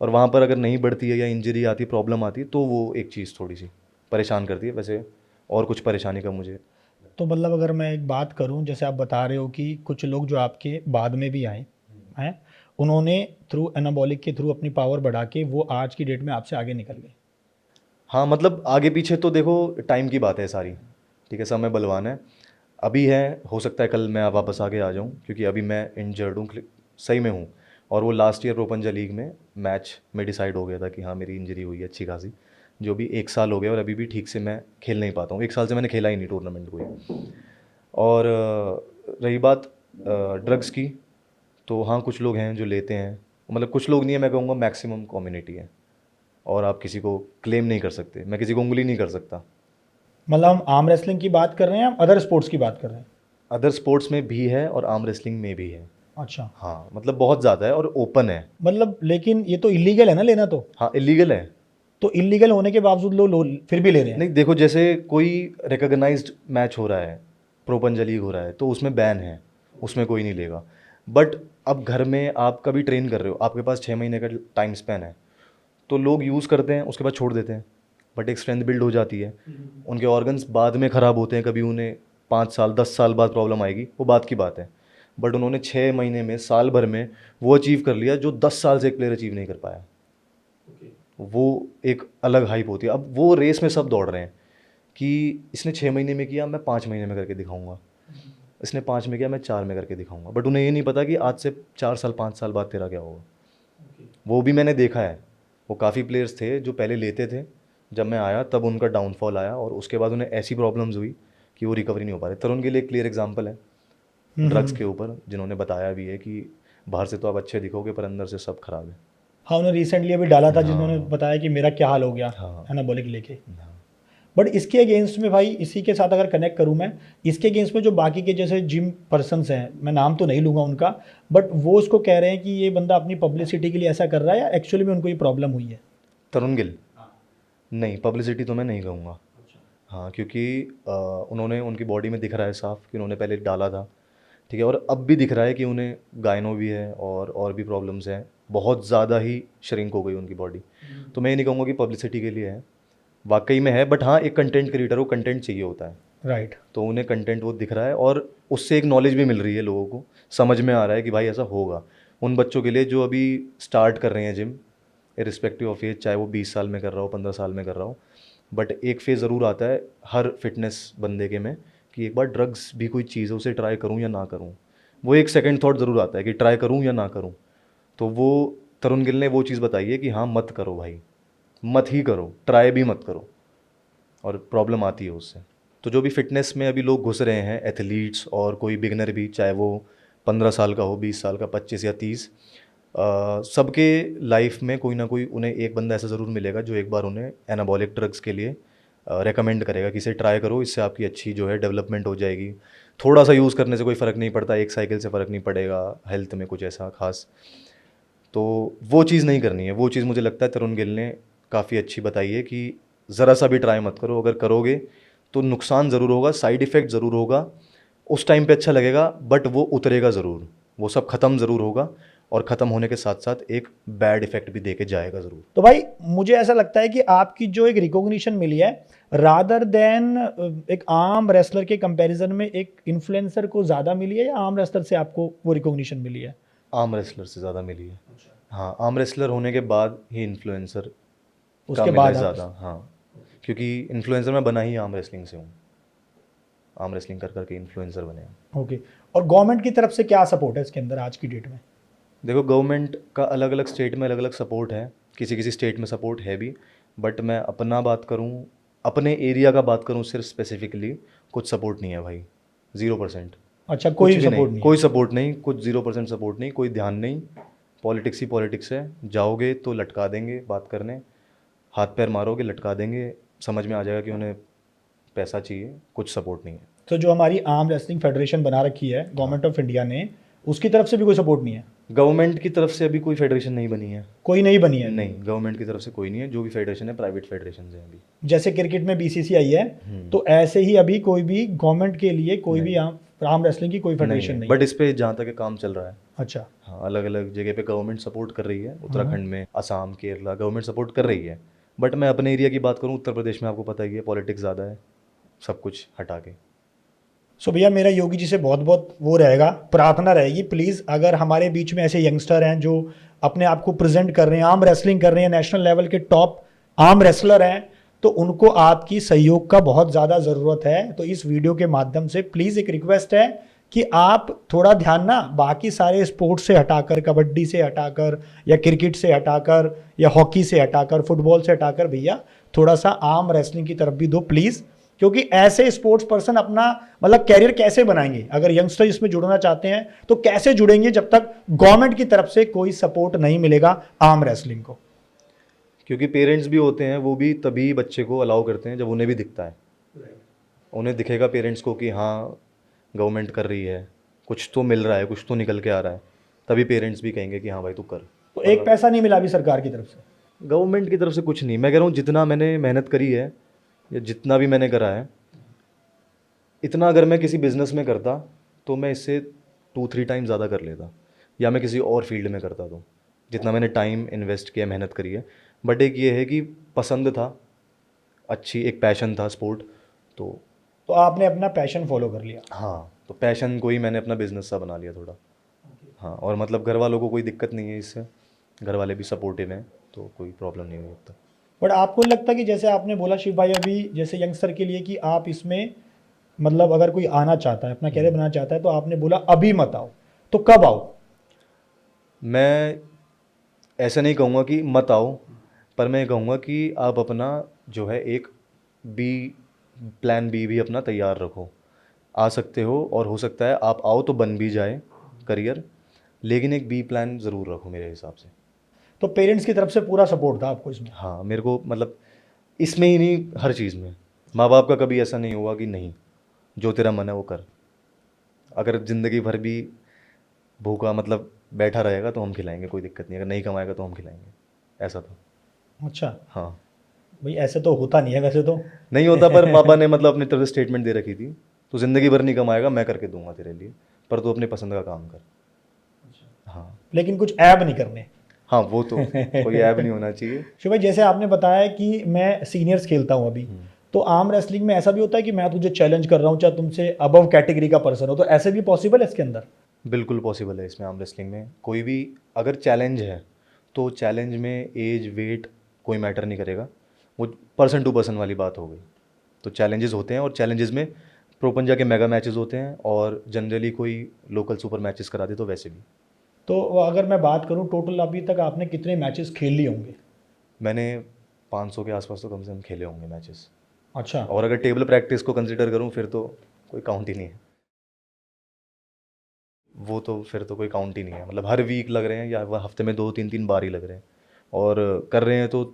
और वहाँ पर अगर नहीं बढ़ती है या इंजरी आती, प्रॉब्लम आती है, तो वो एक चीज़ थोड़ी सी परेशान करती है। वैसे और कुछ परेशानी का मुझे। तो मतलब अगर मैं एक बात करूं, जैसे आप बता रहे हो कि कुछ लोग जो आपके बाद में भी आए हैं, उन्होंने थ्रू एनाबॉलिक के थ्रू अपनी पावर बढ़ा के वो आज की डेट में आपसे आगे निकल गए। हाँ, मतलब आगे पीछे तो देखो टाइम की बात है सारी। ठीक है, समय बलवान है। अभी है, हो सकता है कल मैं वापस आगे आ जाऊँ, क्योंकि अभी मैं इंजर्ड हूँ, सही में हूँ। और वो लास्ट ईयर प्रोपंजा लीग में मैच में डिसाइड हो गया था कि हाँ मेरी इंजरी हुई है अच्छी खासी, जो भी 1 साल हो गया, और अभी भी ठीक से मैं खेल नहीं पाता हूँ। 1 साल से मैंने खेला ही नहीं टूर्नामेंट कोई। और रही बात ड्रग्स की, तो हाँ कुछ लोग हैं जो लेते हैं, मतलब कुछ लोग नहीं है, मैं कहूँगा मैक्सिमम कम्युनिटी है। और आप किसी को क्लेम नहीं कर सकते, मैं किसी को उंगली नहीं कर सकता। मतलब हम आर्म रेसलिंग की बात कर रहे हैं, हम अदर स्पोर्ट्स की बात कर रहे हैं। अदर स्पोर्ट्स में भी है और आर्म रेसलिंग में भी है। अच्छा। हाँ, मतलब बहुत ज़्यादा है और ओपन है। मतलब लेकिन ये तो इलीगल है ना लेना तो। हाँ, इलीगल है। तो इलीगल होने के बावजूद लोग फिर भी ले रहे हैं। नहीं देखो, जैसे कोई रिकॉग्नाइज्ड मैच हो रहा है, प्रोपंजा लीग हो रहा है, तो उसमें बैन है, उसमें कोई नहीं लेगा। बट अब घर में आप कभी ट्रेन कर रहे हो, आपके पास 6 महीने का टाइम स्पैन है, तो लोग यूज़ करते हैं, उसके बाद छोड़ देते हैं। बट एक स्ट्रेंथ बिल्ड हो जाती है। उनके ऑर्गन्स बाद में ख़राब होते हैं, कभी उन्हें 5 साल 10 साल बाद प्रॉब्लम आएगी, वो बात की बात है। बट उन्होंने 6 महीने में, साल भर में वो अचीव कर लिया जो 10 साल से एक प्लेयर अचीव नहीं कर पाया। वो एक अलग हाइप होती है। अब वो रेस में सब दौड़ रहे हैं कि इसने 6 महीने में किया, मैं 5 महीने में करके दिखाऊंगा, इसने 5 में किया, मैं 4 में करके दिखाऊंगा। बट उन्हें ये नहीं पता कि आज से 4 साल 5 साल बाद तेरा क्या होगा। वो भी मैंने देखा है। वो काफ़ी प्लेयर्स थे जो पहले लेते थे, जब मैं आया तब उनका डाउनफॉल आया, और उसके बाद उन्हें ऐसी प्रॉब्लम्स हुई कि वो रिकवरी नहीं हो पा रहे। तरुण के लिए एक क्लियर एग्जांपल है ड्रग्स के ऊपर, जिन्होंने बताया भी है कि बाहर से तो आप अच्छे दिखोगे, पर अंदर से सब खराब है। हाँ, उन्होंने रिसेंटली अभी डाला था जिन्होंने बताया कि मेरा क्या हाल हो गया हाँ। एनाबॉलिक लेके। हाँ। बट इसके अगेंस्ट में भाई, इसी के साथ अगर कनेक्ट करूं मैं, इसके अगेंस्ट में जो बाकी के जैसे जिम पर्सन्स हैं, मैं नाम तो नहीं लूंगा उनका, बट वो उसको कह रहे हैं कि ये बंदा अपनी पब्लिसिटी के लिए ऐसा कर रहा है या एक्चुअली में उनको ये प्रॉब्लम हुई है। तरुण गिल? नहीं, पब्लिसिटी तो मैं नहीं कहूँगा। हाँ, क्योंकि उन्होंने, उनकी बॉडी में दिख रहा है साफ कि उन्होंने पहले डाला था। ठीक है, और अब भी दिख रहा है कि उन्हें गायनो भी है और भी प्रॉब्लम्स हैं, बहुत ज़्यादा ही श्रिंक हो गई उनकी बॉडी। तो मैं ये नहीं कहूँगा कि पब्लिसिटी के लिए है, वाकई में है। बट हाँ, एक कंटेंट क्रिएटर को कंटेंट चाहिए होता है, राइट। तो उन्हें कंटेंट वो दिख रहा है, और उससे एक नॉलेज भी मिल रही है, लोगों को समझ में आ रहा है कि भाई ऐसा होगा। उन बच्चों के लिए जो अभी स्टार्ट कर रहे हैं जिम, इरिस्पेक्टिव ऑफ एज, चाहे वो 20 साल में कर रहा हो, 15 साल में कर रहा हो, बट एक फेज़ ज़रूर आता है हर फिटनेस बंदे के में कि एक बार ड्रग्स भी कोई चीज़ है, उसे ट्राई करूँ या ना करूँ। वो एक सेकंड थॉट ज़रूर आता है कि ट्राई करूँ या ना करूँ। तो वो तरुण गिल ने वो चीज़ बताई है कि हाँ मत करो भाई, मत ही करो, ट्राई भी मत करो, और प्रॉब्लम आती है उससे। तो जो भी फिटनेस में अभी लोग घुस रहे हैं, एथलीट्स और कोई बिगनर भी, चाहे वो 15 साल का हो, 20 साल का, 25 या 30, सबके लाइफ में कोई ना कोई उन्हें एक बंदा ऐसा ज़रूर मिलेगा जो एक बार उन्हें एनाबॉलिक ड्रग्स के लिए रेकमेंड करेगा कि इसे ट्राई करो, इससे आपकी अच्छी जो है डेवलपमेंट हो जाएगी। थोड़ा सा यूज़ करने से कोई फ़र्क नहीं पड़ता, एक साइकिल से फ़र्क नहीं पड़ेगा हेल्थ में कुछ ऐसा खास। तो वो चीज़ नहीं करनी है। वो चीज़ मुझे लगता है तरुण गिल ने काफ़ी अच्छी बताई है कि ज़रा सा भी ट्राई मत करो। अगर करोगे तो नुकसान ज़रूर होगा, साइड इफ़ेक्ट ज़रूर होगा, उस टाइम पे अच्छा लगेगा, बट वो उतरेगा ज़रूर, वो सब ख़त्म ज़रूर होगा। और ख़त्म होने के साथ साथ एक बैड इफेक्ट भी दे के जाएगा ज़रूर। तो भाई मुझे ऐसा लगता है कि आपकी जो एक रिकॉग्निशन मिली है, रादर देन एक आम रेसलर के कंपैरिजन में एक इन्फ्लुएंसर को ज़्यादा मिली है, या आम रेसलर से आपको वो रिकॉग्निशन मिली है? आर्म रेसलर से ज़्यादा मिली है। हाँ, आर्म रेसलर होने के बाद ही इन्फ्लुएंसर का उसके मिला बाद है आप- ज़्यादा। हाँ, क्योंकि इन्फ्लुएंसर मैं बना ही आर्म रेसलिंग से हूँ। आर्म रेसलिंग कर करके इन्फ्लुएंसर बने हैं। ओके। और गवर्नमेंट की तरफ से क्या सपोर्ट है इसके अंदर आज की डेट में? देखो, गवर्नमेंट का अलग अलग स्टेट में अलग अलग सपोर्ट है, किसी किसी स्टेट में सपोर्ट है भी, बट मैं अपना बात करूँ, अपने एरिया का बात करूँ सिर्फ स्पेसिफिकली, कुछ सपोर्ट नहीं है भाई। 0%। अच्छा, कुछ कोई भी सपोर्ट नहीं, नहीं कोई सपोर्ट नहीं, कुछ 0% सपोर्ट नहीं, कोई ध्यान नहीं। पॉलिटिक्स ही पॉलिटिक्स है, जाओगे तो लटका देंगे बात करने, हाथ पैर मारोगे लटका देंगे, समझ में आ जाएगा कि उन्हें पैसा चाहिए, कुछ सपोर्ट नहीं है। तो जो हमारी आर्म रेसलिंग फेडरेशन बना रखी है गवर्नमेंट ऑफ इंडिया ने, उसकी तरफ से भी कोई सपोर्ट नहीं है? गवर्नमेंट की तरफ से अभी कोई फेडरेशन नहीं बनी है। कोई नहीं बनी है? नहीं, गवर्नमेंट की तरफ से कोई नहीं है। जो भी फेडरेशन है प्राइवेट फेडरेशन है अभी। जैसे क्रिकेट में बीसीसीआई है, तो ऐसे ही अभी कोई भी गवर्नमेंट के लिए कोई भी आर्म रेसलिंग की कोई फेडरेशन नहीं है? बट इस पे जहाँ तक काम चल रहा है। अच्छा। हाँ, अलग अलग जगह पे गवर्नमेंट सपोर्ट कर रही है। उत्तराखंड में, असम, केरला गवर्नमेंट सपोर्ट कर रही है। बट मैं अपने एरिया की बात करूँ, उत्तर प्रदेश में आपको पता ही है पॉलिटिक्स ज़्यादा है, सब कुछ हटा के। सो भैया, मेरा योगी जी से बहुत बहुत वो रहेगा, प्रार्थना रहेगी, प्लीज़ अगर हमारे बीच में ऐसे यंगस्टर हैं जो अपने आप को प्रेजेंट कर रहे हैं, आर्म रेसलिंग कर रहे हैं, नेशनल लेवल के टॉप आर्म रेसलर हैं, तो उनको आपकी सहयोग का बहुत ज़्यादा ज़रूरत है। तो इस वीडियो के माध्यम से प्लीज़ एक रिक्वेस्ट है कि आप थोड़ा ध्यान ना बाकी सारे स्पोर्ट्स से हटाकर, कबड्डी से हटाकर, या क्रिकेट से हटाकर, या हॉकी से हटाकर, फुटबॉल से हटाकर, भैया थोड़ा सा आर्म रेसलिंग की तरफ भी दो प्लीज़। क्योंकि ऐसे स्पोर्ट्स पर्सन अपना मतलब कैरियर कैसे बनाएंगे? अगर यंगस्टर इसमें जुड़ना चाहते हैं तो कैसे जुड़ेंगे जब तक गवर्नमेंट की तरफ से कोई सपोर्ट नहीं मिलेगा आर्म रेसलिंग को? क्योंकि पेरेंट्स भी होते हैं, वो भी तभी बच्चे को अलाउ करते हैं जब उन्हें भी दिखता है। उन्हें दिखेगा पेरेंट्स को कि हाँ गवर्नमेंट कर रही है, कुछ तो मिल रहा है, कुछ तो निकल के आ रहा है, तभी पेरेंट्स भी कहेंगे कि हाँ भाई तू कर। तो एक पैसा नहीं मिला अभी सरकार की तरफ से? गवर्नमेंट की तरफ से कुछ नहीं। मैं कह रहा हूँ जितना मैंने मेहनत करी है या जितना भी मैंने करा है, इतना अगर मैं किसी बिज़नेस में करता तो मैं इससे 2-3 टाइम ज़्यादा कर लेता, या मैं किसी और फील्ड में करता तो जितना मैंने टाइम इन्वेस्ट किया, मेहनत करी है। बट एक ये है कि पसंद था, अच्छी एक पैशन था स्पोर्ट, तो आपने अपना पैशन फॉलो कर लिया? हाँ, तो पैशन को ही मैंने अपना बिजनेस सा बना लिया थोड़ा। हाँ, और मतलब घर वालों को कोई दिक्कत नहीं है इससे, घर वाले भी सपोर्टिव हैं, तो कोई प्रॉब्लम नहीं हुई अब तक। बट आपको नहीं लगता कि जैसे आपने बोला शिव भाई अभी, जैसे यंगस्टर के लिए कि आप इसमें मतलब अगर कोई आना चाहता है, अपना कैरियर बनाना चाहता है, तो आपने बोला अभी मत आओ, तो कब आओ? मैं ऐसा नहीं कहूँगा कि मत आओ, पर मैं कहूँगा कि आप अपना जो है एक प्लान बी भी अपना तैयार रखो। आ सकते हो, और हो सकता है आप आओ तो बन भी जाए करियर, लेकिन एक बी प्लान ज़रूर रखो मेरे हिसाब से। तो पेरेंट्स की तरफ से पूरा सपोर्ट था आपको इसमें? हाँ, मेरे को मतलब इसमें ही नहीं, हर चीज़ में माँ बाप का कभी ऐसा नहीं हुआ कि नहीं, जो तेरा मन है वो कर। अगर ज़िंदगी भर भी भूखा मतलब बैठा रहेगा तो हम खिलाएंगे, कोई दिक्कत नहीं। अगर नहीं कमाएगा तो हम खिलाएंगे, ऐसा था। अच्छा हाँ, भाई, ऐसे तो होता नहीं है वैसे तो। नहीं होता, पर पापा ने मतलब अपनी तरफ से स्टेटमेंट दे रखी थी, तो ज़िंदगी भर नहीं कमाएगा, मैं करके दूंगा तेरे लिए, पर तू अपने पसंद का काम कर। हाँ लेकिन कुछ ऐब नहीं करने। हाँ, वो तो कोई ऐब नहीं होना चाहिए। शिव भाई, जैसे आपने बताया कि मैं सीनियर्स खेलता हूँ अभी, तो आर्म रेसलिंग में ऐसा भी होता है कि मैं तुझे चैलेंज कर रहा हूँ, चाहे तुमसे अबव कैटेगरी का पर्सन हो, तो ऐसे भी पॉसिबल है इसके अंदर? बिल्कुल पॉसिबल है इसमें। आर्म रेसलिंग में कोई भी अगर चैलेंज है तो चैलेंज में एज वेट कोई मैटर नहीं करेगा, वो पर्सन टू पर्सन वाली बात हो गई। तो चैलेंजेस होते हैं, और चैलेंजेस में प्रोपंजा के मेगा मैचेस होते हैं, और जनरली कोई लोकल सुपर मैचेस करा दे तो वैसे भी। तो अगर मैं बात करूं टोटल अभी तक आपने कितने मैचेस खेल लिए होंगे? मैंने 500 के आसपास तो कम से कम खेले होंगे मैचेस। अच्छा। और अगर टेबल प्रैक्टिस को कंसिडर करूं फिर तो कोई काउंट ही नहीं है, वो तो फिर तो कोई काउंट ही नहीं है। मतलब हर वीक लग रहे हैं, या हफ्ते में 2-3 बार ही लग रहे हैं, और कर रहे हैं तो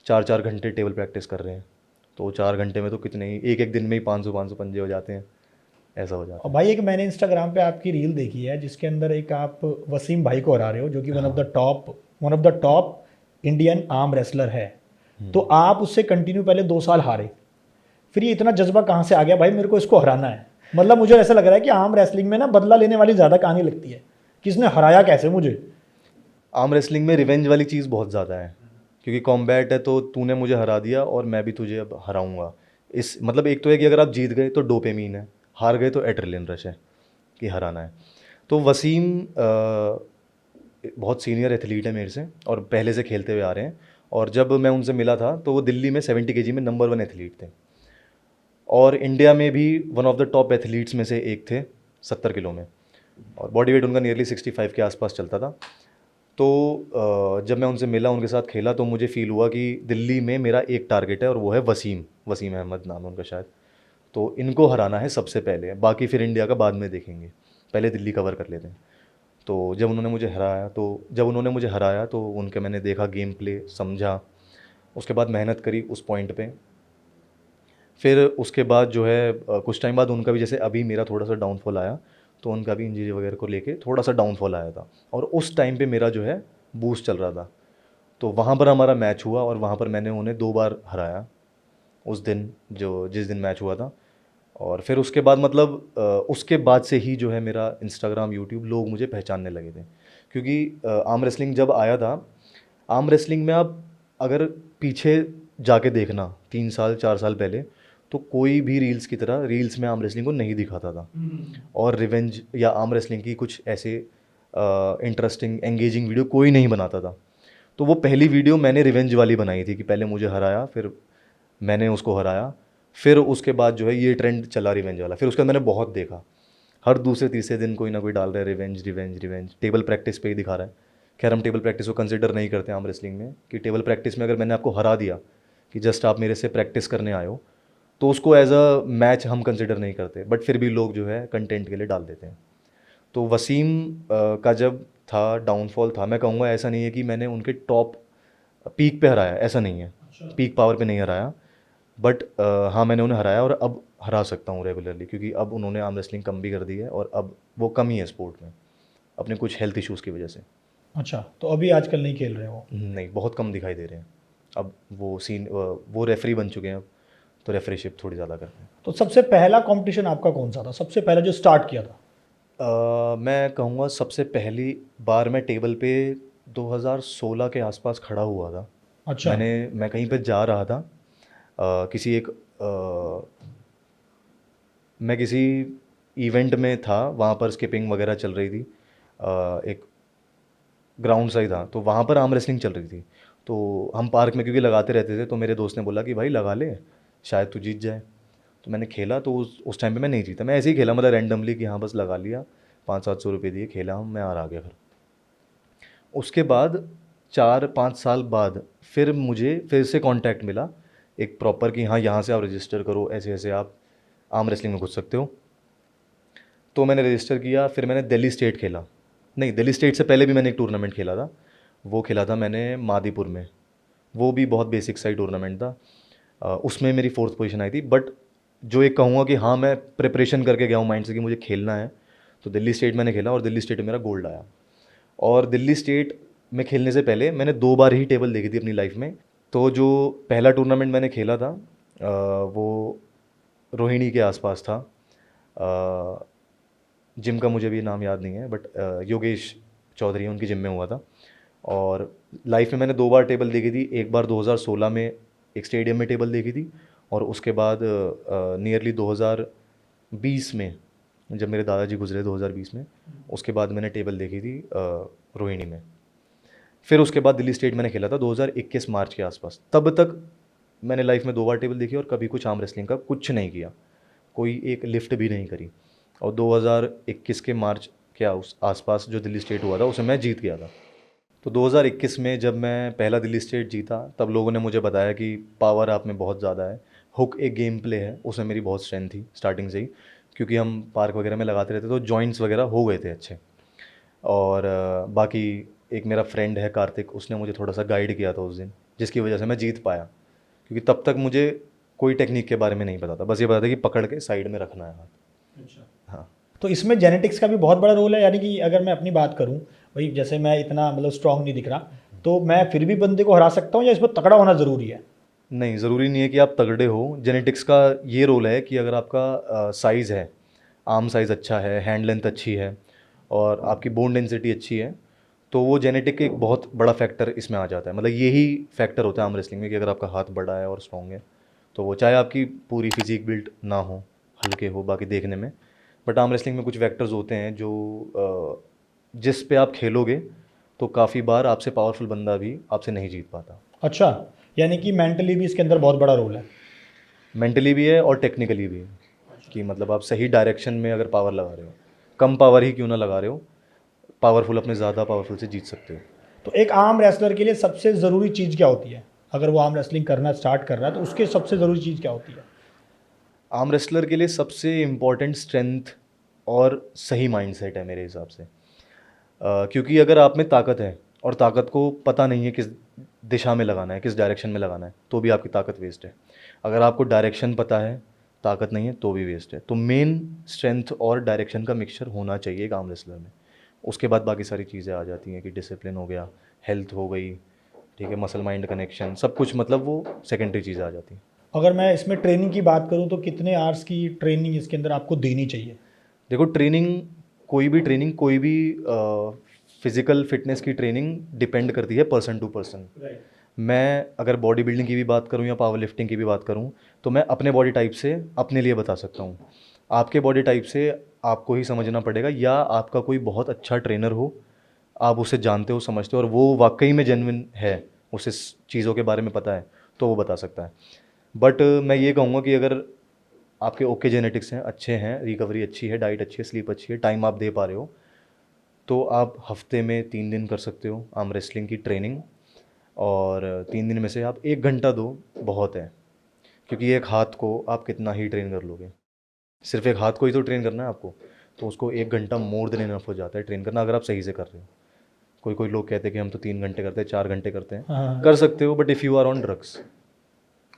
4-4 घंटे टेबल प्रैक्टिस कर रहे हैं, तो 4 घंटे में तो कितने ही एक दिन में ही 500 पंजे हो जाते हैं, ऐसा हो जाता और भाई, एक मैंने इंस्टाग्राम पे आपकी रील देखी है जिसके अंदर एक आप वसीम भाई को हरा रहे हो, जो कि one of the top Indian arm wrestler है। तो आप उससे कंटिन्यू पहले 2 साल हारे, फिर ये इतना जज्बा कहाँ से आ गया भाई मेरे को इसको हराना है? मतलब मुझे ऐसा लग रहा है कि आर्म रेसलिंग में ना बदला लेने वाली ज़्यादा कहानी लगती है, किसने हराया कैसे मुझे। आर्म रेसलिंग में रिवेंज वाली चीज़ बहुत ज़्यादा है, क्योंकि कॉम्बैट है तो तूने मुझे हरा दिया और मैं भी तुझे अब हराऊंगा। इस मतलब एक तो है कि अगर आप जीत गए तो डोपामिन है, हार गए तो एड्रेनलिन रश है कि हराना है। तो वसीम बहुत सीनियर एथलीट है मेरे से और पहले से खेलते हुए आ रहे हैं, और जब मैं उनसे मिला था तो वो दिल्ली में 70 केजी में नंबर 1 एथलीट थे, और इंडिया में भी one of the top athletes में से एक थे 70 किलो में, और बॉडी वेट उनका नियरली 65 के आसपास चलता था। तो जब मैं उनसे मिला, उनके साथ खेला, तो मुझे फ़ील हुआ कि दिल्ली में मेरा एक टारगेट है और वो है वसीम, वसीम अहमद नाम है उनका शायद। तो इनको हराना है सबसे पहले, बाकी फिर इंडिया का बाद में देखेंगे, पहले दिल्ली कवर कर लेते हैं। तो जब उन्होंने मुझे हराया तो उनके मैंने देखा गेम प्ले, समझा, उसके बाद मेहनत करी उस पॉइंट पे। फिर उसके बाद जो है कुछ टाइम बाद उनका भी, जैसे अभी मेरा थोड़ा सा डाउनफॉल आया, तो उनका भी इंजरी वगैरह को लेके थोड़ा सा डाउनफॉल आया था, और उस टाइम पे मेरा जो है बूस्ट चल रहा था। तो वहाँ पर हमारा मैच हुआ और वहाँ पर मैंने उन्हें 2 बार हराया उस दिन, जिस दिन मैच हुआ था। और फिर उसके बाद मतलब उसके बाद से ही जो है मेरा इंस्टाग्राम, यूट्यूब, लोग मुझे पहचानने लगे थे, क्योंकि आर्म रेसलिंग जब आया था, आर्म रेसलिंग में आप अगर पीछे जाके देखना 3 साल 4 साल पहले, तो कोई भी रील्स की तरह रील्स में आर्म रेसलिंग को नहीं दिखाता था, और रिवेंज या आर्म रेसलिंग की कुछ ऐसे इंटरेस्टिंग एंगेजिंग वीडियो कोई नहीं बनाता था। तो वो पहली वीडियो मैंने रिवेंज वाली बनाई थी कि पहले मुझे हराया, फिर मैंने उसको हराया, फिर उसके बाद जो है ये ट्रेंड चला रिवेंज वाला। फिर उसके बाद मैंने बहुत देखा, हर दूसरे तीसरे दिन कोई ना कोई डाल रहा है revenge revenge revenge, table practice पे ही दिखा रहा है। खैर हम टेबल प्रैक्टिस को कंसिडर नहीं करते आर्म रेसलिंग में, कि टेबल प्रैक्टिस में अगर मैंने आपको हरा दिया कि जस्ट आप मेरे से प्रैक्टिस करने आए हो, तो उसको एज अ मैच हम कंसिडर नहीं करते, बट फिर भी लोग जो है कंटेंट के लिए डाल देते हैं। तो वसीम का जब था डाउनफॉल था, मैं कहूँगा ऐसा नहीं है कि मैंने उनके टॉप पीक पे हराया, ऐसा नहीं है, पीक पावर पे नहीं हराया, बट हाँ मैंने उन्हें हराया और अब हरा सकता हूँ रेगुलरली, क्योंकि अब उन्होंने आर्म रेसलिंग कम भी कर दी है और अब वो कम ही है स्पोर्ट में, अपने कुछ हेल्थ इश्यूज़ की वजह से। अच्छा, तो अभी आजकल नहीं खेल रहे हो? नहीं, बहुत कम दिखाई दे रहे हैं अब। वो रेफरी बन चुके हैं अब, तो रेफरीशिप थोड़ी ज़्यादा करते हैं। तो सबसे पहला कंपटीशन आपका कौन सा था, सबसे पहला जो स्टार्ट किया था? मैं कहूँगा सबसे पहली बार मैं टेबल पे 2016 के आसपास खड़ा हुआ था। अच्छा। मैं कहीं पे जा रहा था, किसी एक मैं किसी इवेंट में था, वहाँ पर स्किपिंग वगैरह चल रही थी, एक ग्राउंड सा ही था, तो वहाँ पर आर्म रेसलिंग चल रही थी। तो हम पार्क में क्योंकि लगाते रहते थे, तो मेरे दोस्त ने बोला कि भाई लगा ले, शायद तू जीत जाए। तो मैंने खेला, तो उस टाइम पे मैं नहीं जीता, मैं ऐसे ही खेला, मतलब रैंडमली कि हाँ बस लगा लिया, 500-700 रुपये दिए, खेला हूँ, मैं आ गया फिर। उसके बाद 4-5 साल बाद फिर मुझे फिर से कांटेक्ट मिला एक प्रॉपर, कि हाँ यहाँ से आप रजिस्टर करो, ऐसे ऐसे आप आर्म रेसलिंग में घुस सकते हो। तो मैंने रजिस्टर किया, फिर मैंने दिल्ली स्टेट खेला। नहीं, दिल्ली स्टेट से पहले भी मैंने एक टूर्नामेंट खेला था, वो खेला था मैंने मादीपुर में, वो भी बहुत बेसिक सा ही टूर्नामेंट था। उसमें मेरी 4th पोजीशन आई थी, बट जो एक कहूँगा कि हाँ मैं प्रिपरेशन करके गया हूँ माइंड से कि मुझे खेलना है, तो दिल्ली स्टेट मैंने खेला और दिल्ली स्टेट में मेरा गोल्ड आया। और दिल्ली स्टेट में खेलने से पहले मैंने 2 बार ही टेबल देखी थी अपनी लाइफ में। तो जो पहला टूर्नामेंट मैंने खेला था वो रोहिणी के आसपास था, जिम का मुझे भी नाम याद नहीं है, बट योगेश चौधरी उनकी जिम में हुआ था। और लाइफ में मैंने 2 बार टेबल देखी थी, एक बार 2016 में एक स्टेडियम में टेबल देखी थी, और उसके बाद नियरली 2020 में जब मेरे दादाजी गुजरे 2020 में, उसके बाद मैंने टेबल देखी थी रोहिणी में। फिर उसके बाद दिल्ली स्टेट मैंने खेला था 2021 मार्च के आसपास। तब तक मैंने लाइफ में 2 बार टेबल देखी और कभी कुछ आर्म रेसलिंग का कुछ नहीं किया, कोई एक लिफ्ट भी नहीं करी। और 2021 के मार्च के उस आसपास जो दिल्ली स्टेट हुआ था उसे मैं जीत गया था। तो 2021 में जब मैं पहला दिल्ली स्टेट जीता, तब लोगों ने मुझे बताया कि पावर आप में बहुत ज़्यादा है, हुक एक गेम प्ले है, उसमें मेरी बहुत स्ट्रेंथ थी स्टार्टिंग से ही, क्योंकि हम पार्क वगैरह में लगाते रहते तो जॉइंट्स वगैरह हो गए थे अच्छे। और बाकी एक मेरा फ्रेंड है कार्तिक, उसने मुझे थोड़ा सा गाइड किया था उस दिन, जिसकी वजह से मैं जीत पाया, क्योंकि तब तक मुझे कोई टेक्निक के बारे में नहीं पता था, बस ये पता था कि पकड़ के साइड में रखना है हाथ। अच्छा। हाँ। तो इसमें जेनेटिक्स का भी बहुत बड़ा रोल है, यानी कि अगर मैं अपनी बात करूं, भाई जैसे मैं इतना मतलब स्ट्रांग नहीं दिख रहा, तो मैं फिर भी बंदे को हरा सकता हूं, या इसमें तगड़ा होना ज़रूरी है? नहीं, ज़रूरी नहीं है कि आप तगड़े हो। जेनेटिक्स का ये रोल है कि अगर आपका साइज़ है, आर्म साइज़ अच्छा है, हैंड लेंथ अच्छी है और आपकी बोन डेंसिटी अच्छी है, तो वो जेनेटिक एक बहुत बड़ा फैक्टर इसमें आ जाता है। मतलब यही फैक्टर होता है आर्म रेसलिंग में कि अगर आपका हाथ बड़ा है और स्ट्रॉन्ग है तो वो चाहे आपकी पूरी फिजिक बिल्ड ना हो, हल्के हो बाकी देखने में, बट आर्म रेसलिंग में कुछ फैक्टर्स होते हैं जो जिस पे आप खेलोगे तो काफ़ी बार आपसे पावरफुल बंदा भी आपसे नहीं जीत पाता। अच्छा, यानी कि मेंटली भी इसके अंदर बहुत बड़ा रोल है। मेंटली भी है और टेक्निकली भी है कि मतलब आप सही डायरेक्शन में अगर पावर लगा रहे हो, कम पावर ही क्यों ना लगा रहे हो, पावरफुल अपने ज़्यादा पावरफुल से जीत सकते हो। तो एक आर्म रेसलर के लिए सबसे ज़रूरी चीज़ क्या होती है? अगर वो आर्म रेसलिंग करना स्टार्ट कर रहा है तो उसके सबसे ज़रूरी चीज़ क्या होती है? आर्म रेसलर के लिए सबसे इम्पॉर्टेंट स्ट्रेंथ और सही माइंडसेट है मेरे हिसाब से। क्योंकि अगर आप में ताकत है और ताकत को पता नहीं है किस दिशा में लगाना है, किस डायरेक्शन में लगाना है, तो भी आपकी ताकत वेस्ट है। अगर आपको डायरेक्शन पता है, ताकत नहीं है, तो भी वेस्ट है। तो मेन स्ट्रेंथ और डायरेक्शन का मिक्सचर होना चाहिए एक आर्म रेसलर में। उसके बाद बाकी सारी चीज़ें आ जाती हैं कि डिसिप्लिन हो गया, हेल्थ हो गई, ठीक है, मसल माइंड कनेक्शन, सब कुछ, मतलब वो सेकेंडरी चीज़ें आ जाती हैं। अगर मैं इसमें ट्रेनिंग की बात करूँ तो कितने आवर्स की ट्रेनिंग इसके अंदर आपको देनी चाहिए? देखो, ट्रेनिंग कोई भी फिज़िकल फिटनेस की ट्रेनिंग डिपेंड करती है पर्सन टू पर्सन। मैं अगर बॉडी बिल्डिंग की भी बात करूं या पावर लिफ्टिंग की भी बात करूं तो मैं अपने बॉडी टाइप से अपने लिए बता सकता हूं। आपके बॉडी टाइप से आपको ही समझना पड़ेगा, या आपका कोई बहुत अच्छा ट्रेनर हो, आप उसे जानते हो, समझते हो और वो वाकई में जेन्युइन है, उसे चीज़ों के बारे में पता है, तो वो बता सकता है। बट मैं ये कहूँगा कि अगर आपके ओके जेनेटिक्स हैं, अच्छे हैं, रिकवरी अच्छी है, डाइट अच्छी है, स्लीप अच्छी है, टाइम आप दे पा रहे हो, तो आप हफ्ते में 3 दिन कर सकते हो आर्म रेसलिंग की ट्रेनिंग। और 3 दिन में से आप 1 घंटा दो, बहुत है। क्योंकि एक हाथ को आप कितना ही ट्रेन कर लोगे, सिर्फ एक हाथ को ही तो ट्रेन करना है आपको, तो उसको 1 घंटा मोर देन इनफ हो जाता है ट्रेन करना, अगर आप सही से कर रहे हो। कोई कोई लोग कहते हैं कि हम तो 3 घंटे करते हैं, 4 घंटे करते हैं। हाँ। कर सकते हो, but if you are on drugs,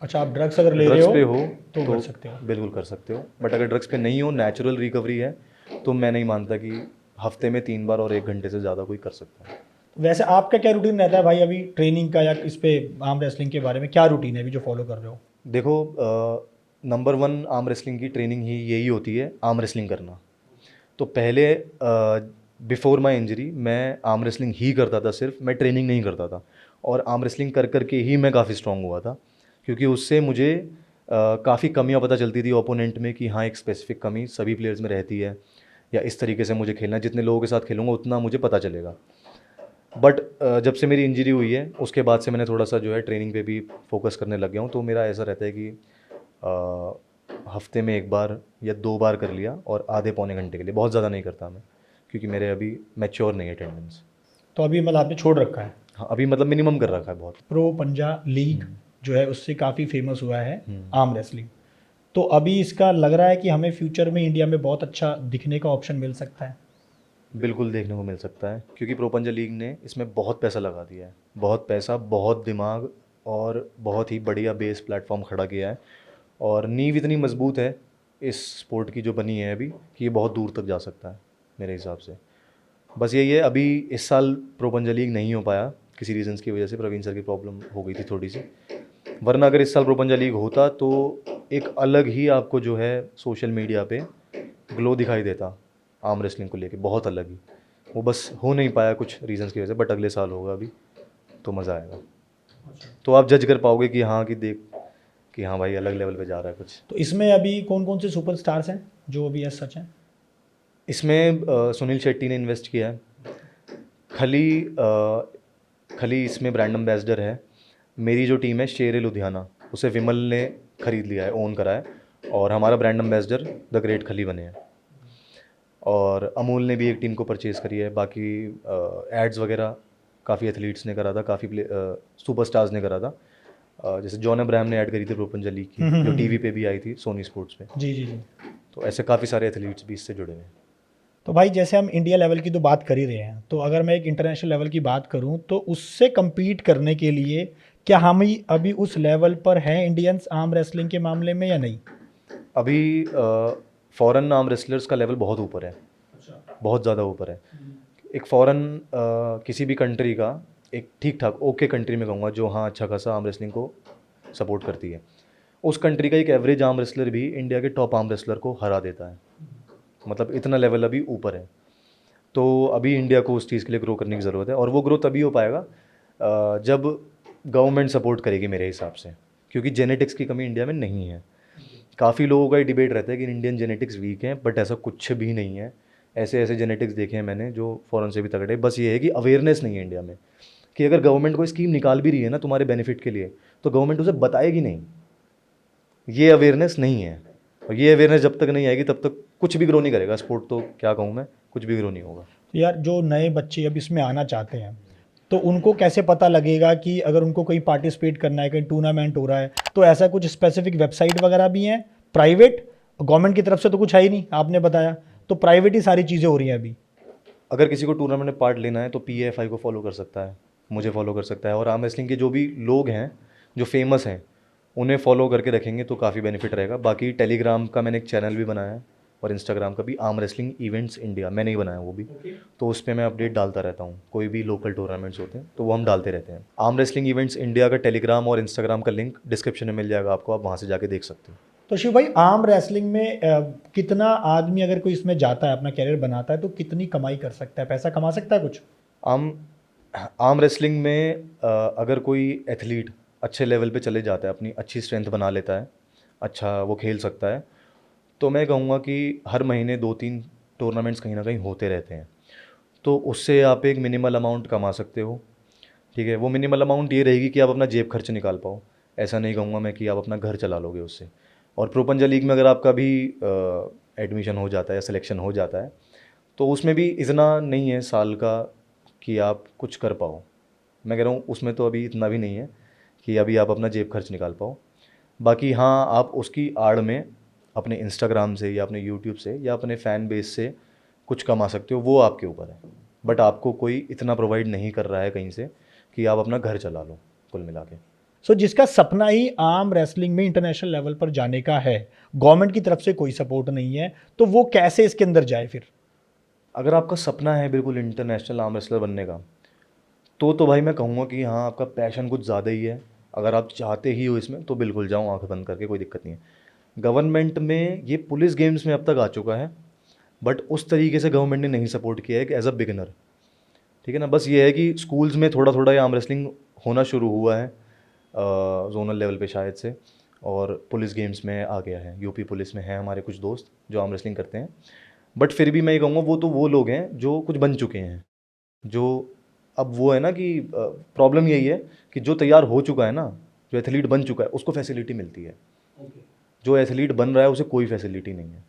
अच्छा, आप ड्रग्स अगर ले रहे ड्रग्स हो पे हो तो कर सकते हो। बिल्कुल कर सकते हो। बट अगर ड्रग्स पे नहीं हो, नेचुरल रिकवरी है, तो मैं नहीं मानता कि हफ्ते में 3 बार और 1 घंटे से ज़्यादा कोई कर सकता है। वैसे आपका क्या रूटीन रहता है भाई अभी ट्रेनिंग का, या इस पे आर्म रेसलिंग के बारे में क्या रूटीन है अभी जो फॉलो कर रहे हो? देखो, नंबर 1 आर्म रेसलिंग की ट्रेनिंग ही यही होती है, आर्म रेसलिंग करना। तो पहले बिफोर माई इंजरी मैं आर्म रेसलिंग ही करता था, सिर्फ मैं ट्रेनिंग नहीं करता था। और आर्म रेसलिंग कर करके ही मैं काफ़ी स्ट्रांग हुआ था, क्योंकि उससे मुझे काफ़ी कमियां पता चलती थी ओपोनेंट में कि हाँ, एक स्पेसिफिक कमी सभी प्लेयर्स में रहती है, या इस तरीके से मुझे खेलना है, जितने लोगों के साथ खेलूँगा उतना मुझे पता चलेगा। बट जब से मेरी इंजरी हुई है उसके बाद से मैंने थोड़ा सा जो है ट्रेनिंग पे भी फोकस करने लग गया हूँ। तो मेरा ऐसा रहता है कि हफ्ते में 1 बार या 2 बार कर लिया, और आधे पौने घंटे के लिए, बहुत ज़्यादा नहीं करता मैं, क्योंकि मेरे अभी मैच्योर नहीं है टेंडेंस। तो अभी मतलब आपने छोड़ रखा है। हाँ, अभी मतलब मिनिमम कर रखा है बहुत। प्रो पंजा लीग जो है उससे काफ़ी फेमस हुआ है आर्म रेसलिंग। तो अभी इसका लग रहा है कि हमें फ्यूचर में इंडिया में बहुत अच्छा दिखने का ऑप्शन मिल सकता है। बिल्कुल देखने को मिल सकता है, क्योंकि प्रो पंजा लीग ने इसमें बहुत पैसा लगा दिया है, बहुत पैसा, बहुत दिमाग, और बहुत ही बढ़िया बेस प्लेटफॉर्म खड़ा किया है। और नींव इतनी मजबूत है इस स्पोर्ट की जो बनी है अभी, कि ये बहुत दूर तक जा सकता है मेरे हिसाब से। बस यही है, अभी इस साल प्रो पंजा लीग नहीं हो पाया किसी रीजंस की वजह से, प्रवीण सर की प्रॉब्लम हो गई थी थोड़ी सी। वरना अगर इस साल प्रो पंजा लीग होता तो एक अलग ही आपको जो है सोशल मीडिया पे ग्लो दिखाई देता आर्म रेसलिंग को लेके, बहुत अलग ही। वो बस हो नहीं पाया कुछ रीजंस की वजह से, बट अगले साल होगा अभी, तो मज़ा आएगा। तो आप जज कर पाओगे कि हाँ, कि देख कि हाँ भाई, अलग लेवल पे जा रहा है कुछ। तो इसमें अभी कौन कौन से सुपर स्टार्स हैं जो अभी एज सच हैं? इसमें सुनील शेट्टी ने इन्वेस्ट किया है। खली इसमें ब्रांड एम्बेसडर है। मेरी जो टीम है शेर लुधियाना, उसे विमल ने ख़रीद लिया है, ओन करा है, और हमारा ब्रांड एम्बेसडर द ग्रेट खली बने हैं। और अमूल ने भी एक टीम को परचेज़ करी है। बाकी एड्स वगैरह काफ़ी एथलीट्स ने करा था, काफ़ी सुपरस्टार्स ने करा था। जैसे जॉन अब्राहम ने ऐड करी थी प्रो पंजा लीग की, जो टीवी पे भी आई थी, सोनी स्पोर्ट्स पे। जी जी जी। तो ऐसे काफ़ी सारे एथलीट्स भी इससे जुड़े हुए हैं। तो भाई जैसे हम इंडिया लेवल की तो बात कर ही रहे हैं, तो अगर मैं एक इंटरनेशनल लेवल की बात करूं तो उससे compete करने के लिए क्या हम ही अभी उस लेवल पर हैं इंडियंस आर्म रेसलिंग के मामले में या नहीं? अभी फॉरेन आर्म रेसलर्स का लेवल बहुत ऊपर है, बहुत ज़्यादा ऊपर है। एक फॉरेन किसी भी कंट्री का, एक ठीक ठाक ओके कंट्री में कहूँगा, जो हाँ अच्छा खासा आर्म रेसलिंग को सपोर्ट करती है, उस कंट्री का एक एवरेज आर्म रेसलर भी इंडिया के टॉप आर्म रेसलर को हरा देता है। मतलब इतना लेवल अभी ऊपर है। तो अभी इंडिया को उस चीज़ के लिए ग्रो करने की ज़रूरत है, और वो ग्रो तभी हो पाएगा जब गवर्नमेंट सपोर्ट करेगी मेरे हिसाब से, क्योंकि जेनेटिक्स की कमी इंडिया में नहीं है। काफ़ी लोगों का ये डिबेट रहता है कि इंडियन जेनेटिक्स वीक हैं, बट ऐसा कुछ भी नहीं है। ऐसे ऐसे जेनेटिक्स देखे हैं मैंने जो फ़ॉरेन से भी तगड़े। बस ये है कि अवेयरनेस नहीं है इंडिया में, कि अगर गवर्नमेंट कोई स्कीम निकाल भी रही है ना तुम्हारे बेनिफिट के लिए, तो गवर्नमेंट उसे बताएगी नहीं। ये अवेयरनेस नहीं है, और ये अवेयरनेस जब तक नहीं आएगी तब तक कुछ भी ग्रो नहीं करेगा स्पोर्ट। तो क्या कहूँ मैं, कुछ भी ग्रो नहीं होगा। तो यार जो नए बच्चे अब इसमें आना चाहते हैं तो उनको कैसे पता लगेगा कि अगर उनको कहीं पार्टिसिपेट करना है, कहीं टूर्नामेंट हो रहा है, तो ऐसा कुछ स्पेसिफिक वेबसाइट वगैरह भी हैं प्राइवेट? गवर्नमेंट की तरफ से तो कुछ है ही नहीं, आपने बताया, तो प्राइवेट ही सारी चीज़ें हो रही हैं अभी। अगर किसी को टूर्नामेंट में पार्ट लेना है तो PAFI को फॉलो कर सकता है, मुझे फॉलो कर सकता है, और आर्म रेसलिंग के जो भी लोग हैं जो फेमस हैं उन्हें फॉलो करके रखेंगे तो काफ़ी बेनिफिट रहेगा। बाकी टेलीग्राम का मैंने एक चैनल भी बनाया है, और इंस्टाग्राम का भी, आर्म रेसलिंग इवेंट्स इंडिया, मैंने ही बनाया वो भी। तो उस पर मैं अपडेट डालता रहता हूँ, कोई भी लोकल टूर्नामेंट्स होते हैं तो वो हम डालते रहते हैं। आर्म रेसलिंग इवेंट्स इंडिया का टेलीग्राम और इंस्टाग्राम का लिंक डिस्क्रिप्शन में मिल जाएगा आपको, आप वहाँ से जाके देख सकते हो। तो शिव भाई, आर्म रेसलिंग में कितना आदमी अगर कोई इसमें जाता है, अपना कैरियर बनाता है, तो कितनी कमाई कर सकता है, पैसा कमा सकता है कुछ? आर्म आर्म रेसलिंग में अगर कोई एथलीट अच्छे लेवल पे चले जाता है, अपनी अच्छी स्ट्रेंथ बना लेता है, अच्छा वो खेल सकता है, तो मैं कहूँगा कि हर महीने 2-3 टूर्नामेंट्स कहीं ना कहीं होते रहते हैं। तो उससे आप एक मिनिमल अमाउंट कमा सकते हो। ठीक है, वो मिनिमल अमाउंट ये रहेगी कि आप अपना जेब खर्च निकाल पाओ। ऐसा नहीं कहूँगा मैं कि आप अपना घर चला लोगे उससे। और प्रो पंजा लीग में अगर आपका भी एडमिशन हो जाता है या सिलेक्शन हो जाता है, तो उसमें भी इतना नहीं है साल का कि आप कुछ कर पाओ। मैं कह रहा हूँ उसमें तो अभी इतना भी नहीं है कि अभी आप अपना जेब खर्च निकाल पाओ। बाकी हाँ, आप उसकी आड़ में अपने इंस्टाग्राम से या अपने यूट्यूब से या अपने फ़ैन बेस से कुछ कमा सकते हो, वो आपके ऊपर है। बट आपको कोई इतना प्रोवाइड नहीं कर रहा है कहीं से कि आप अपना घर चला लो, कुल मिला के। सो जिसका सपना ही आर्म रेसलिंग में इंटरनेशनल लेवल पर जाने का है, गवर्नमेंट की तरफ से कोई सपोर्ट नहीं है, तो वो कैसे इसके अंदर जाए फिर? अगर आपका सपना है बिल्कुल इंटरनेशनल आर्म रेसलर बनने का, तो भाई मैं कहूँगा कि हाँ, आपका पैशन कुछ ज़्यादा ही है। अगर आप चाहते ही हो इसमें तो बिल्कुल जाओ आंखें बंद करके, कोई दिक्कत नहीं है। गवर्नमेंट में ये पुलिस गेम्स में अब तक आ चुका है, बट उस तरीके से गवर्नमेंट ने नहीं सपोर्ट किया है कि एज अ बिगिनर। ठीक है ना, बस ये है कि स्कूल्स में थोड़ा थोड़ा ये आर्म रेसलिंग होना शुरू हुआ है जोनल लेवल पे शायद से, और पुलिस गेम्स में आ गया है। यूपी पुलिस में है हमारे कुछ दोस्त जो आर्म रेसलिंग करते हैं। बट फिर भी मैं ये कहूँगा वो तो वो लोग हैं जो कुछ बन चुके हैं, जो अब वो है ना कि प्रॉब्लम यही है कि जो तैयार हो चुका है ना, जो एथलीट बन चुका है, उसको फैसिलिटी मिलती है। जो एथलीट बन रहा है उसे कोई फैसिलिटी नहीं है।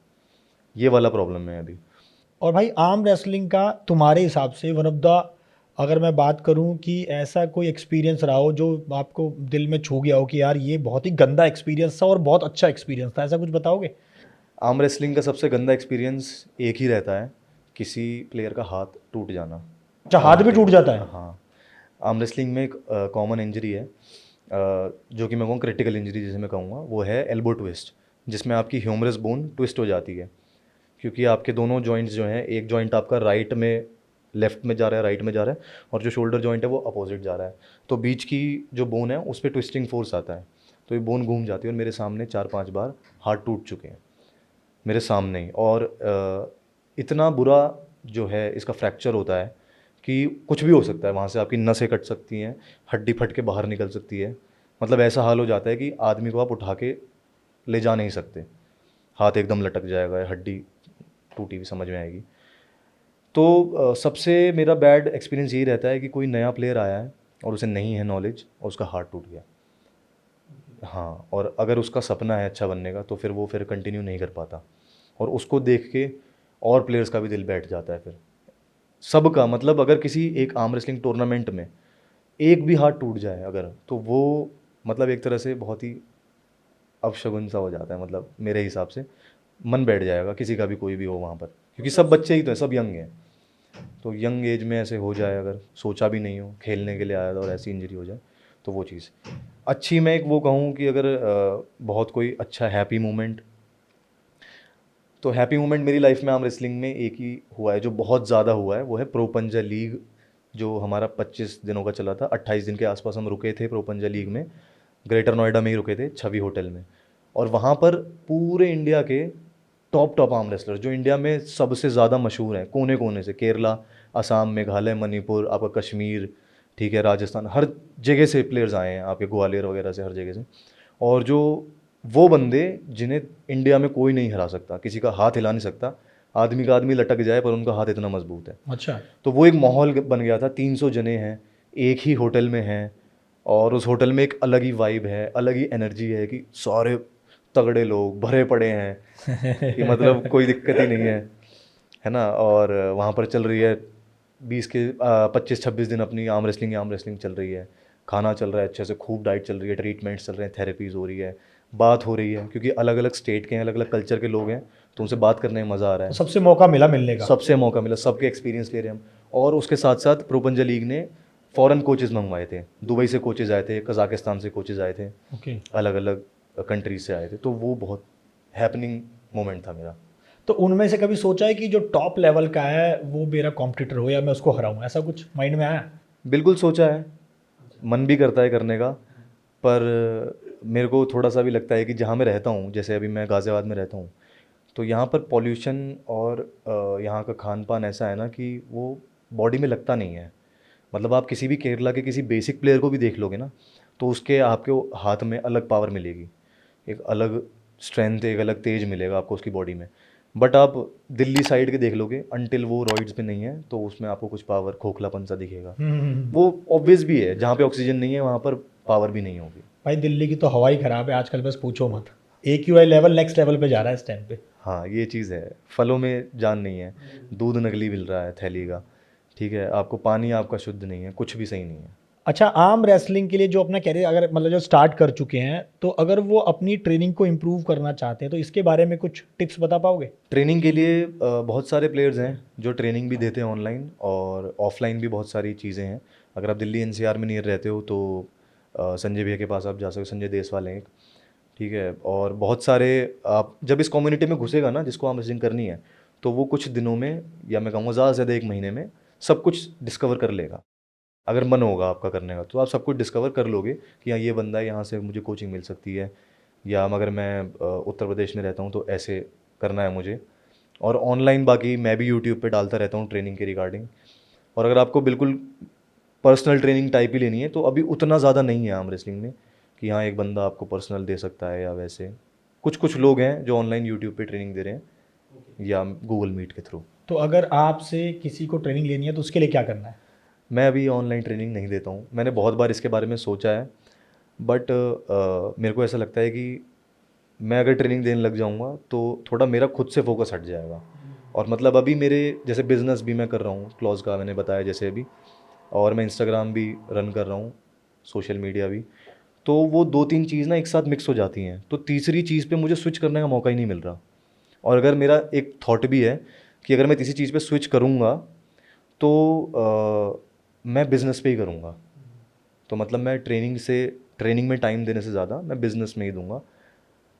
ये वाला प्रॉब्लम है अभी। और भाई, आर्म रेसलिंग का तुम्हारे हिसाब से वन ऑफ द, अगर मैं बात करूं कि ऐसा कोई एक्सपीरियंस रहा हो जो आपको दिल में छू गया हो कि यार ये बहुत ही गंदा एक्सपीरियंस था और बहुत अच्छा एक्सपीरियंस था, ऐसा कुछ बताओगे? आर्म रेसलिंग का सबसे गंदा एक्सपीरियंस एक ही रहता है, किसी प्लेयर का हाथ टूट जाना। अच्छा, हाथ भी टूट जाता है? हाँ, आर्म रेसलिंग में एक कॉमन इंजरी है, जो कि मैं कहूँ क्रिटिकल इंजरी जिसे मैं कहूँगा, वो है एल्बो ट्विस्ट, जिसमें आपकी ह्यूमरस बोन ट्विस्ट हो जाती है। क्योंकि आपके दोनों जॉइंट्स जो हैं, एक जॉइंट आपका राइट में, लेफ्ट में जा रहा है, राइट में जा रहा है, और जो शोल्डर जॉइंट है वो अपोजिट जा रहा है। तो बीच की जो बोन है उस पर ट्विस्टिंग फोर्स आता है, तो ये बोन घूम जाती है। और मेरे सामने 4-5 बार हाथ टूट चुके हैं मेरे सामने ही। और इतना बुरा जो है इसका फ्रैक्चर होता है कि कुछ भी हो सकता है, वहाँ से आपकी नसें कट सकती हैं, हड्डी फट के बाहर निकल सकती है। मतलब ऐसा हाल हो जाता है कि आदमी को आप उठा के ले जा नहीं सकते, हाथ एकदम लटक जाएगा, हड्डी टूटी हुई समझ में आएगी। तो सबसे मेरा बैड एक्सपीरियंस यही रहता है कि कोई नया प्लेयर आया है और उसे नहीं है नॉलेज और उसका हाथ टूट गया। हाँ, और अगर उसका सपना है अच्छा बनने का तो फिर वो फिर कंटिन्यू नहीं कर पाता, और उसको देख के और प्लेयर्स का भी दिल बैठ जाता है फिर सबका। मतलब अगर किसी एक आर्म रेसलिंग टूर्नामेंट में एक भी हाथ टूट जाए अगर, तो वो मतलब एक तरह से बहुत ही अपशगुन सा हो जाता है। मतलब मेरे हिसाब से मन बैठ जाएगा किसी का भी, कोई भी हो वहाँ पर, क्योंकि सब बच्चे ही तो है, सब यंग हैं। तो यंग एज में ऐसे हो जाए, अगर सोचा भी नहीं हो, खेलने के लिए आया था और ऐसी इंजरी हो जाए, तो वो चीज़ अच्छी। मैं एक वो कहूँ कि अगर बहुत कोई अच्छा हैप्पी मोमेंट, तो हैप्पी मोमेंट मेरी लाइफ में आर्म रेसलिंग में एक ही हुआ है जो बहुत ज़्यादा हुआ है, वो है प्रो पंजा लीग, जो हमारा 25 दिनों का चला था। 28 दिन के आसपास हम रुके थे प्रो पंजा लीग में, ग्रेटर नोएडा में ही रुके थे, छवि होटल में। और वहाँ पर पूरे इंडिया के टॉप आर्म रेसलर जो इंडिया में सबसे ज़्यादा मशहूर हैं, कोने कोने से, केरला, असम, मेघालय, मणिपुर, आपका कश्मीर, ठीक है, राजस्थान, हर जगह से प्लेयर्स आए हैं, आपके ग्वालियर वगैरह से, हर जगह से। और जो वो बंदे जिन्हें इंडिया में कोई नहीं हरा सकता, किसी का हाथ हिला नहीं सकता, आदमी का आदमी लटक जाए पर उनका हाथ इतना मजबूत है। अच्छा। तो वो एक माहौल बन गया था, 300 जने हैं, एक ही होटल में हैं, और उस होटल में एक अलग ही वाइब है, अलग ही एनर्जी है कि सारे तगड़े लोग भरे पड़े हैं कि मतलब कोई दिक्कत ही नहीं है ना। और वहाँ पर चल रही है 25-26 दिन अपनी आर्म रेसलिंग चल रही है, खाना चल रहा है अच्छे से, खूब डाइट चल रही है, ट्रीटमेंट्स चल रहे हैं, थेरेपीज़ हो रही है, बात हो रही है, क्योंकि अलग अलग स्टेट के हैं, अलग अलग कल्चर के लोग हैं, तो उनसे बात करने में मज़ा आ रहा है। तो सबसे मौका मिला मिलने का। सबसे मौका मिला, सबके एक्सपीरियंस ले रहे हैं हम। और उसके साथ साथ प्रोपंजा लीग ने फॉरेन कोचेज़ मंगवाए थे, दुबई से कोचेज़ आए थे, कजाकिस्तान से कोचेज़ आए थे, ओके। अलग अलग कंट्रीज से आए थे, तो वो बहुत हैपनिंग मोमेंट था मेरा। तो उनमें से कभी सोचा है कि जो टॉप लेवल का है वो मेरा कॉम्पिटिटर हो या मैं उसको हराऊं, ऐसा कुछ माइंड में आया? बिल्कुल सोचा है, मन भी करता है करने का, पर मेरे को थोड़ा सा भी लगता है कि जहाँ मैं रहता हूँ, जैसे अभी मैं गाज़ियाबाद में रहता हूँ, तो यहाँ पर पॉल्यूशन और यहाँ का खान पान ऐसा है ना कि वो बॉडी में लगता नहीं है। मतलब आप किसी भी केरला के किसी बेसिक प्लेयर को भी देख लोगे ना, तो उसके आपके हाथ में अलग पावर मिलेगी, एक अलग स्ट्रेंथ, एक अलग तेज मिलेगा आपको उसकी बॉडी में। बट आप दिल्ली साइड के देख लोगे, अनटिल वो रॉइड्स पे नहीं है तो उसमें आपको कुछ पावर, खोखलापन सा दिखेगा। वो ऑब्वियस भी है, जहाँ पे ऑक्सीजन नहीं है वहाँ पर पावर भी नहीं होगी। भाई दिल्ली की तो हवा ही खराब है आजकल, बस पूछो मत। AQI लेवल नेक्स्ट लेवल पे जा रहा है इस टाइम पे। हाँ, ये चीज़ है, फलों में जान नहीं है, दूध नकली मिल रहा है थैली का, ठीक है, आपको पानी आपका शुद्ध नहीं है, कुछ भी सही नहीं है। अच्छा, आर्म रेसलिंग के लिए जो अपना कैरियर अगर मतलब जो स्टार्ट कर चुके हैं, तो अगर वो अपनी ट्रेनिंग को इम्प्रूव करना चाहते हैं तो इसके बारे में कुछ टिप्स बता पाओगे? ट्रेनिंग के लिए बहुत सारे प्लेयर्स हैं जो ट्रेनिंग भी देते हैं ऑनलाइन, और ऑफलाइन भी बहुत सारी चीज़ें हैं। अगर आप दिल्ली NCR में नियर रहते हो तो संजय भैया के पास आप जा सकते हो, संजय देसवाल हैं एक, ठीक है। और बहुत सारे, आप जब इस कम्युनिटी में घुसेगा ना, जिसको आर्म रेसलिंग करनी है, तो वो कुछ दिनों में, या मैं कहूँगा ज़्यादा से ज़्यादा 1 महीने में सब कुछ डिस्कवर कर लेगा। अगर मन होगा आपका करने का तो आप सब कुछ डिस्कवर कर लोगे कि हाँ, ये बंदा है, यहाँ से मुझे कोचिंग मिल सकती है, या अगर मैं उत्तर प्रदेश में रहता हूँ तो ऐसे करना है मुझे। और ऑनलाइन बाकी मैं भी यूट्यूब पे डालता रहता हूँ ट्रेनिंग के रिगार्डिंग। और अगर आपको बिल्कुल पर्सनल ट्रेनिंग टाइप ही लेनी है तो अभी उतना ज़्यादा नहीं है आर्म रेसलिंग में कि हाँ एक बंदा आपको पर्सनल दे सकता है, या वैसे कुछ कुछ लोग हैं जो ऑनलाइन यूट्यूब पे ट्रेनिंग दे रहे हैं या गूगल मीट के थ्रू। तो अगर आपसे किसी को ट्रेनिंग लेनी है तो उसके लिए क्या करना है? मैं अभी ऑनलाइन ट्रेनिंग नहीं देता हूँ, मैंने बहुत बार इसके बारे में सोचा है, बट मेरे को ऐसा लगता है कि मैं अगर ट्रेनिंग देने लग जाऊँगा तो थोड़ा मेरा खुद से फोकस हट जाएगा। और मतलब अभी मेरे जैसे बिज़नेस भी मैं कर रहा हूँ क्लॉज का, मैंने बताया जैसे अभी, और मैं इंस्टाग्राम भी रन कर रहा हूँ, सोशल मीडिया भी, तो वो 2-3 चीज़ ना एक साथ मिक्स हो जाती हैं, तो तीसरी चीज़ पे मुझे स्विच करने का मौका ही नहीं मिल रहा। और अगर मेरा एक थॉट भी है कि अगर मैं तीसरी चीज़ पे स्विच करूँगा तो मैं बिज़नेस पे ही करूँगा। तो मतलब मैं ट्रेनिंग में टाइम देने से ज़्यादा मैं बिज़नेस में ही दूंगा।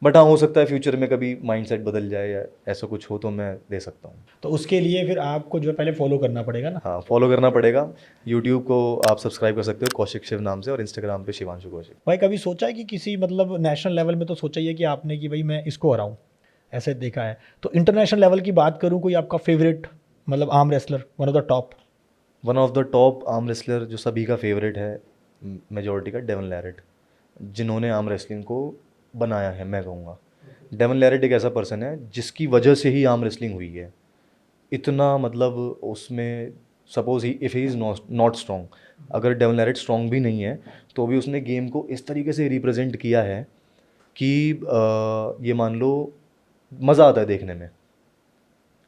बट हाँ, हो सकता है फ्यूचर में कभी माइंडसेट बदल जाए या ऐसा कुछ हो तो मैं दे सकता हूँ। तो उसके लिए फिर आपको जो है पहले फॉलो करना पड़ेगा ना। हाँ, फॉलो करना पड़ेगा। यूट्यूब को आप सब्सक्राइब कर सकते हो कौशिक शिव नाम से, और इंस्टाग्राम पे शिवांशु कौशिक। भाई कभी सोचा है कि किसी मतलब नेशनल लेवल में तो सोचा ही है कि आपने कि भाई मैं इसको हराऊं, ऐसे देखा है, तो इंटरनेशनल लेवल की बात करूं, कोई आपका फेवरेट मतलब arm wrestler, one of the top? One of the top arm wrestler जो सभी का फेवरेट है, मेजोरिटी का, डेवन लैरेट, जिन्होंने आर्म रेसलिंग को बनाया है, मैं कहूँगा। डेवन लैरेट एक ऐसा पर्सन है जिसकी वजह से ही आर्म रेसलिंग हुई है। इतना मतलब उसमें, suppose he if he is not strong, अगर डेवन लैरेट स्ट्रॉन्ग भी नहीं है तो भी उसने गेम को इस तरीके से रिप्रेजेंट किया है कि ये मान लो मज़ा आता है देखने में।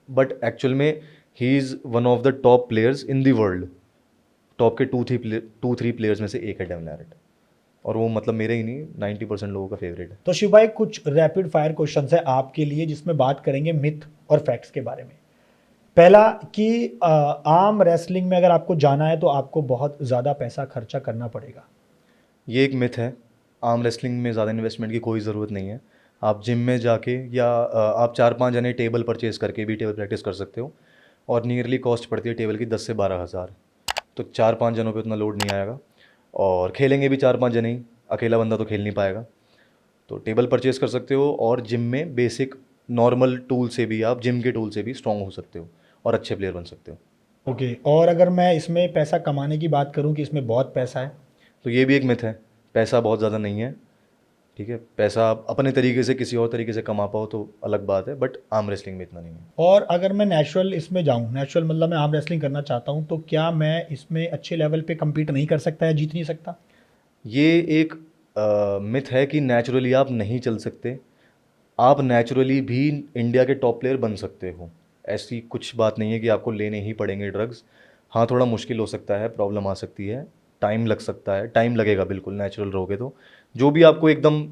बट एक्चुअल में he is one of the top players in the world. Top के 2-3 प्लेयर्स में से एक है डेवन लैरेट, और वो मतलब मेरे ही नहीं, 90% लोगों का फेवरेट है। तो शिव भाई कुछ रैपिड फायर क्वेश्चंस है आपके लिए जिसमें बात करेंगे मिथ और फैक्ट्स के बारे में। पहला कि आर्म रेसलिंग में अगर आपको जाना है तो आपको बहुत ज़्यादा पैसा खर्चा करना पड़ेगा। ये एक मिथ है, आर्म रेसलिंग में ज़्यादा इन्वेस्टमेंट की कोई ज़रूरत नहीं है। आप जिम में जाके या आप 4-5 जने टेबल परचेज़ करके भी टेबल प्रैक्टिस कर सकते हो, और नियरली कॉस्ट पड़ती है टेबल की 10 से 12 हज़ार। तो 4-5 जनों पे उतना लोड नहीं आएगा, और खेलेंगे भी 4-5 जने ही, अकेला बंदा तो खेल नहीं पाएगा। तो टेबल परचेज़ कर सकते हो, और जिम में बेसिक नॉर्मल टूल से भी, आप जिम के टूल से भी स्ट्रॉन्ग हो सकते हो और अच्छे प्लेयर बन सकते हो। ओके, और अगर मैं इसमें पैसा कमाने की बात करूं कि इसमें बहुत पैसा है? तो ये भी एक मिथ है, पैसा बहुत ज़्यादा नहीं है, ठीक है। पैसा आप अपने तरीके से किसी और तरीके से कमा पाओ तो अलग बात है, बट आर्म रेसलिंग में इतना नहीं है। और अगर मैं नेचुरल इसमें जाऊं, नेचुरल मतलब मैं आर्म रेसलिंग करना चाहता हूं, तो क्या मैं इसमें अच्छे लेवल पे compete नहीं कर सकता या जीत नहीं सकता? ये एक मिथ है कि नेचुरली आप नहीं चल सकते। आप नेचुरली भी इंडिया के टॉप प्लेयर बन सकते हो, ऐसी कुछ बात नहीं है कि आपको लेने ही पड़ेंगे ड्रग्स। हाँ, थोड़ा मुश्किल हो सकता है, प्रॉब्लम आ सकती है, टाइम लग सकता है, टाइम लगेगा बिल्कुल, नेचुरल रहोगे तो। जो भी आपको एकदम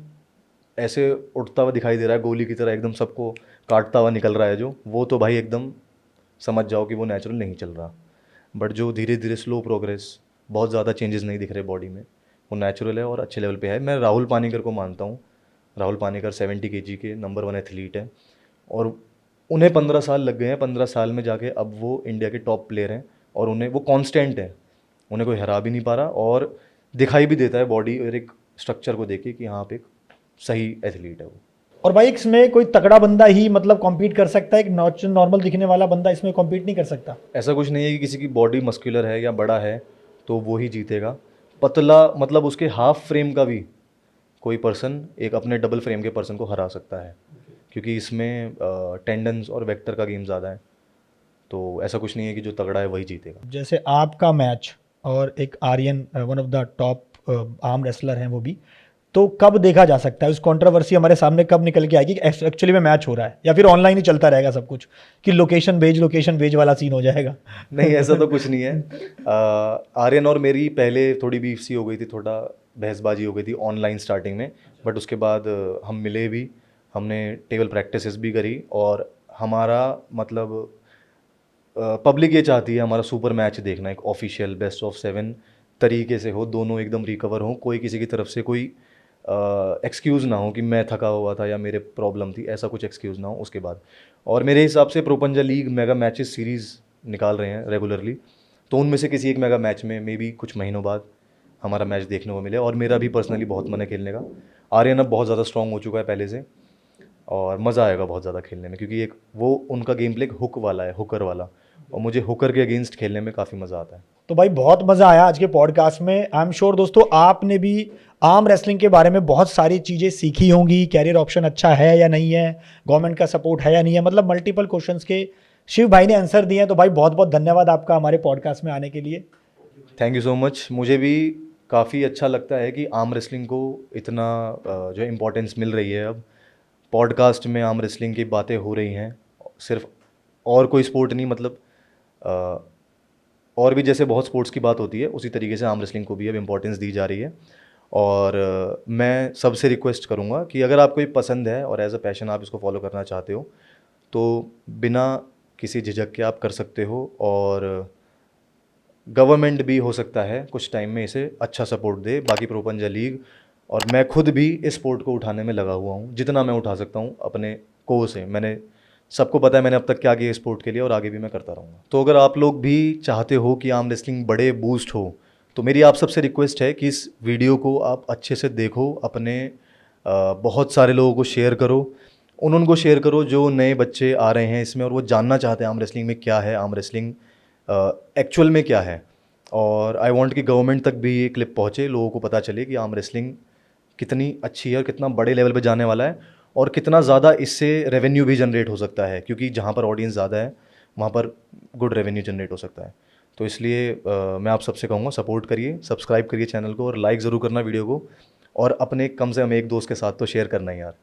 ऐसे उठता हुआ दिखाई दे रहा है गोली की तरह, एकदम सबको काटता हुआ निकल रहा है जो, वो तो भाई एकदम समझ जाओ कि वो नेचुरल नहीं चल रहा। बट जो धीरे धीरे स्लो प्रोग्रेस, बहुत ज़्यादा चेंजेस नहीं दिख रहे बॉडी में, वो नेचुरल है और अच्छे लेवल पे है। मैं राहुल पानीकर को मानता हूँ। राहुल पानीकर 70 kg के नंबर 1 एथलीट हैं और उन्हें 15 साल लग गए हैं। 15 साल में जाके अब वो इंडिया के टॉप प्लेयर हैं और उन्हें वो कांस्टेंट है, उन्हें कोई हरा भी नहीं पा रहा और दिखाई भी देता है बॉडी और एक स्ट्रक्चर को देख के कि हाँ, आप एक सही एथलीट है वो। और भाई इसमें कोई तगड़ा बंदा ही मतलब compete कर सकता है, एक नॉर्मल दिखने वाला बंदा इसमें compete नहीं कर सकता? ऐसा कुछ नहीं है कि किसी की बॉडी मस्कुलर है या बड़ा है तो वो ही जीतेगा। पतला मतलब उसके हाफ फ्रेम का भी कोई पर्सन एक अपने डबल फ्रेम के पर्सन को हरा सकता है, क्योंकि इसमें टेंडन्स और वेक्टर का गेम ज़्यादा है। तो ऐसा कुछ नहीं है कि जो तगड़ा है वही जीतेगा। जैसे आपका मैच और एक Aryan, one of the top arm wrestler हैं वो भी, तो कब देखा जा सकता है? उस कंट्रोवर्सी हमारे सामने कब निकल के आएगी कि एक्चुअली में मैच हो रहा है, या फिर ऑनलाइन ही चलता रहेगा सब कुछ कि लोकेशन भेज वाला सीन हो जाएगा? नहीं, ऐसा तो कुछ नहीं है। आर्यन और मेरी पहले थोड़ी बीफ सी हो गई थी, थोड़ा बहसबाजी हो गई थी ऑनलाइन स्टार्टिंग में, बट उसके बाद हम मिले भी, हमने टेबल प्रैक्टिसेस भी करी और हमारा मतलब पब्लिक ये चाहती है हमारा सुपर मैच देखना, एक ऑफिशियल बेस्ट ऑफ 7 तरीके से हो, दोनों एकदम रिकवर हों, कोई किसी की तरफ से कोई एक्सक्यूज़ ना हो कि मैं थका हुआ था या मेरे प्रॉब्लम थी, ऐसा कुछ एक्सक्यूज़ ना हो उसके बाद। और मेरे हिसाब से प्रोपंजा लीग मेगा मैचेस सीरीज़ निकाल रहे हैं रेगुलरली, तो उनमें से किसी एक मेगा मैच में मे बी कुछ महीनों बाद हमारा मैच देखने को मिले। और मेरा भी पर्सनली बहुत मन है खेलने का। आर्यन अब बहुत ज़्यादा स्ट्रॉन्ग हो चुका है पहले से और मज़ा आएगा बहुत ज़्यादा खेलने में, क्योंकि एक वो उनका गेम प्ले हुक वाला है, हुकर वाला, और मुझे हुकर के अगेंस्ट खेलने में काफ़ी मज़ा आता है। तो भाई बहुत मज़ा आया आज के पॉडकास्ट में। आई एम श्योर दोस्तों आपने भी आर्म रेसलिंग के बारे में बहुत सारी चीज़ें सीखी होंगी, कैरियर ऑप्शन अच्छा है या नहीं है, गवर्नमेंट का सपोर्ट है या नहीं है, मतलब मल्टीपल क्वेश्चंस के शिव भाई ने आंसर दिए हैं। तो भाई बहुत बहुत धन्यवाद आपका हमारे पॉडकास्ट में आने के लिए। Thank you so much. मुझे भी काफ़ी अच्छा लगता है कि आर्म रेसलिंग को इतना जो इम्पोर्टेंस मिल रही है। अब पॉडकास्ट में आर्म रेसलिंग की बातें हो रही हैं, सिर्फ और कोई स्पोर्ट नहीं, मतलब और भी जैसे बहुत स्पोर्ट्स की बात होती है उसी तरीके से आर्म रेसलिंग को भी अब इम्पोर्टेंस दी जा रही है। और मैं सबसे रिक्वेस्ट करूँगा कि अगर आपको ये पसंद है और एज अ पैशन आप इसको फॉलो करना चाहते हो तो बिना किसी झिझक के आप कर सकते हो, और गवर्नमेंट भी हो सकता है कुछ टाइम में इसे अच्छा सपोर्ट दे। बाकी प्रोपंजा लीग और मैं खुद भी इस स्पोर्ट को उठाने में लगा हुआ हूँ, जितना मैं उठा सकता हूँ अपने कोर से। मैंने सबको पता है मैंने अब तक क्या किया स्पोर्ट के लिए, और आगे भी मैं करता रहूँगा। तो अगर आप लोग भी चाहते हो कि आर्म रेसलिंग बड़े बूस्ट हो, तो मेरी आप सबसे रिक्वेस्ट है कि इस वीडियो को आप अच्छे से देखो, अपने बहुत सारे लोगों को शेयर करो, उनको शेयर करो जो नए बच्चे आ रहे हैं इसमें और वो जानना चाहते हैं आर्म रेसलिंग में क्या है, आर्म रेसलिंग एक्चुअल में क्या है। और आई वांट कि गवर्नमेंट तक भी ये क्लिप पहुँचे, लोगों को पता चले कि आर्म रेसलिंग कितनी अच्छी है और कितना बड़े लेवल पे जाने वाला है, और कितना ज़्यादा इससे रेवेन्यू भी जनरेट हो सकता है, क्योंकि जहाँ पर ऑडियंस ज़्यादा है वहाँ पर गुड रेवेन्यू जनरेट हो सकता है। तो इसलिए मैं आप सबसे कहूँगा सपोर्ट करिए, सब्सक्राइब करिए चैनल को, और लाइक ज़रूर करना वीडियो को, और अपने कम से कम एक दोस्त के साथ तो शेयर करना ही यार।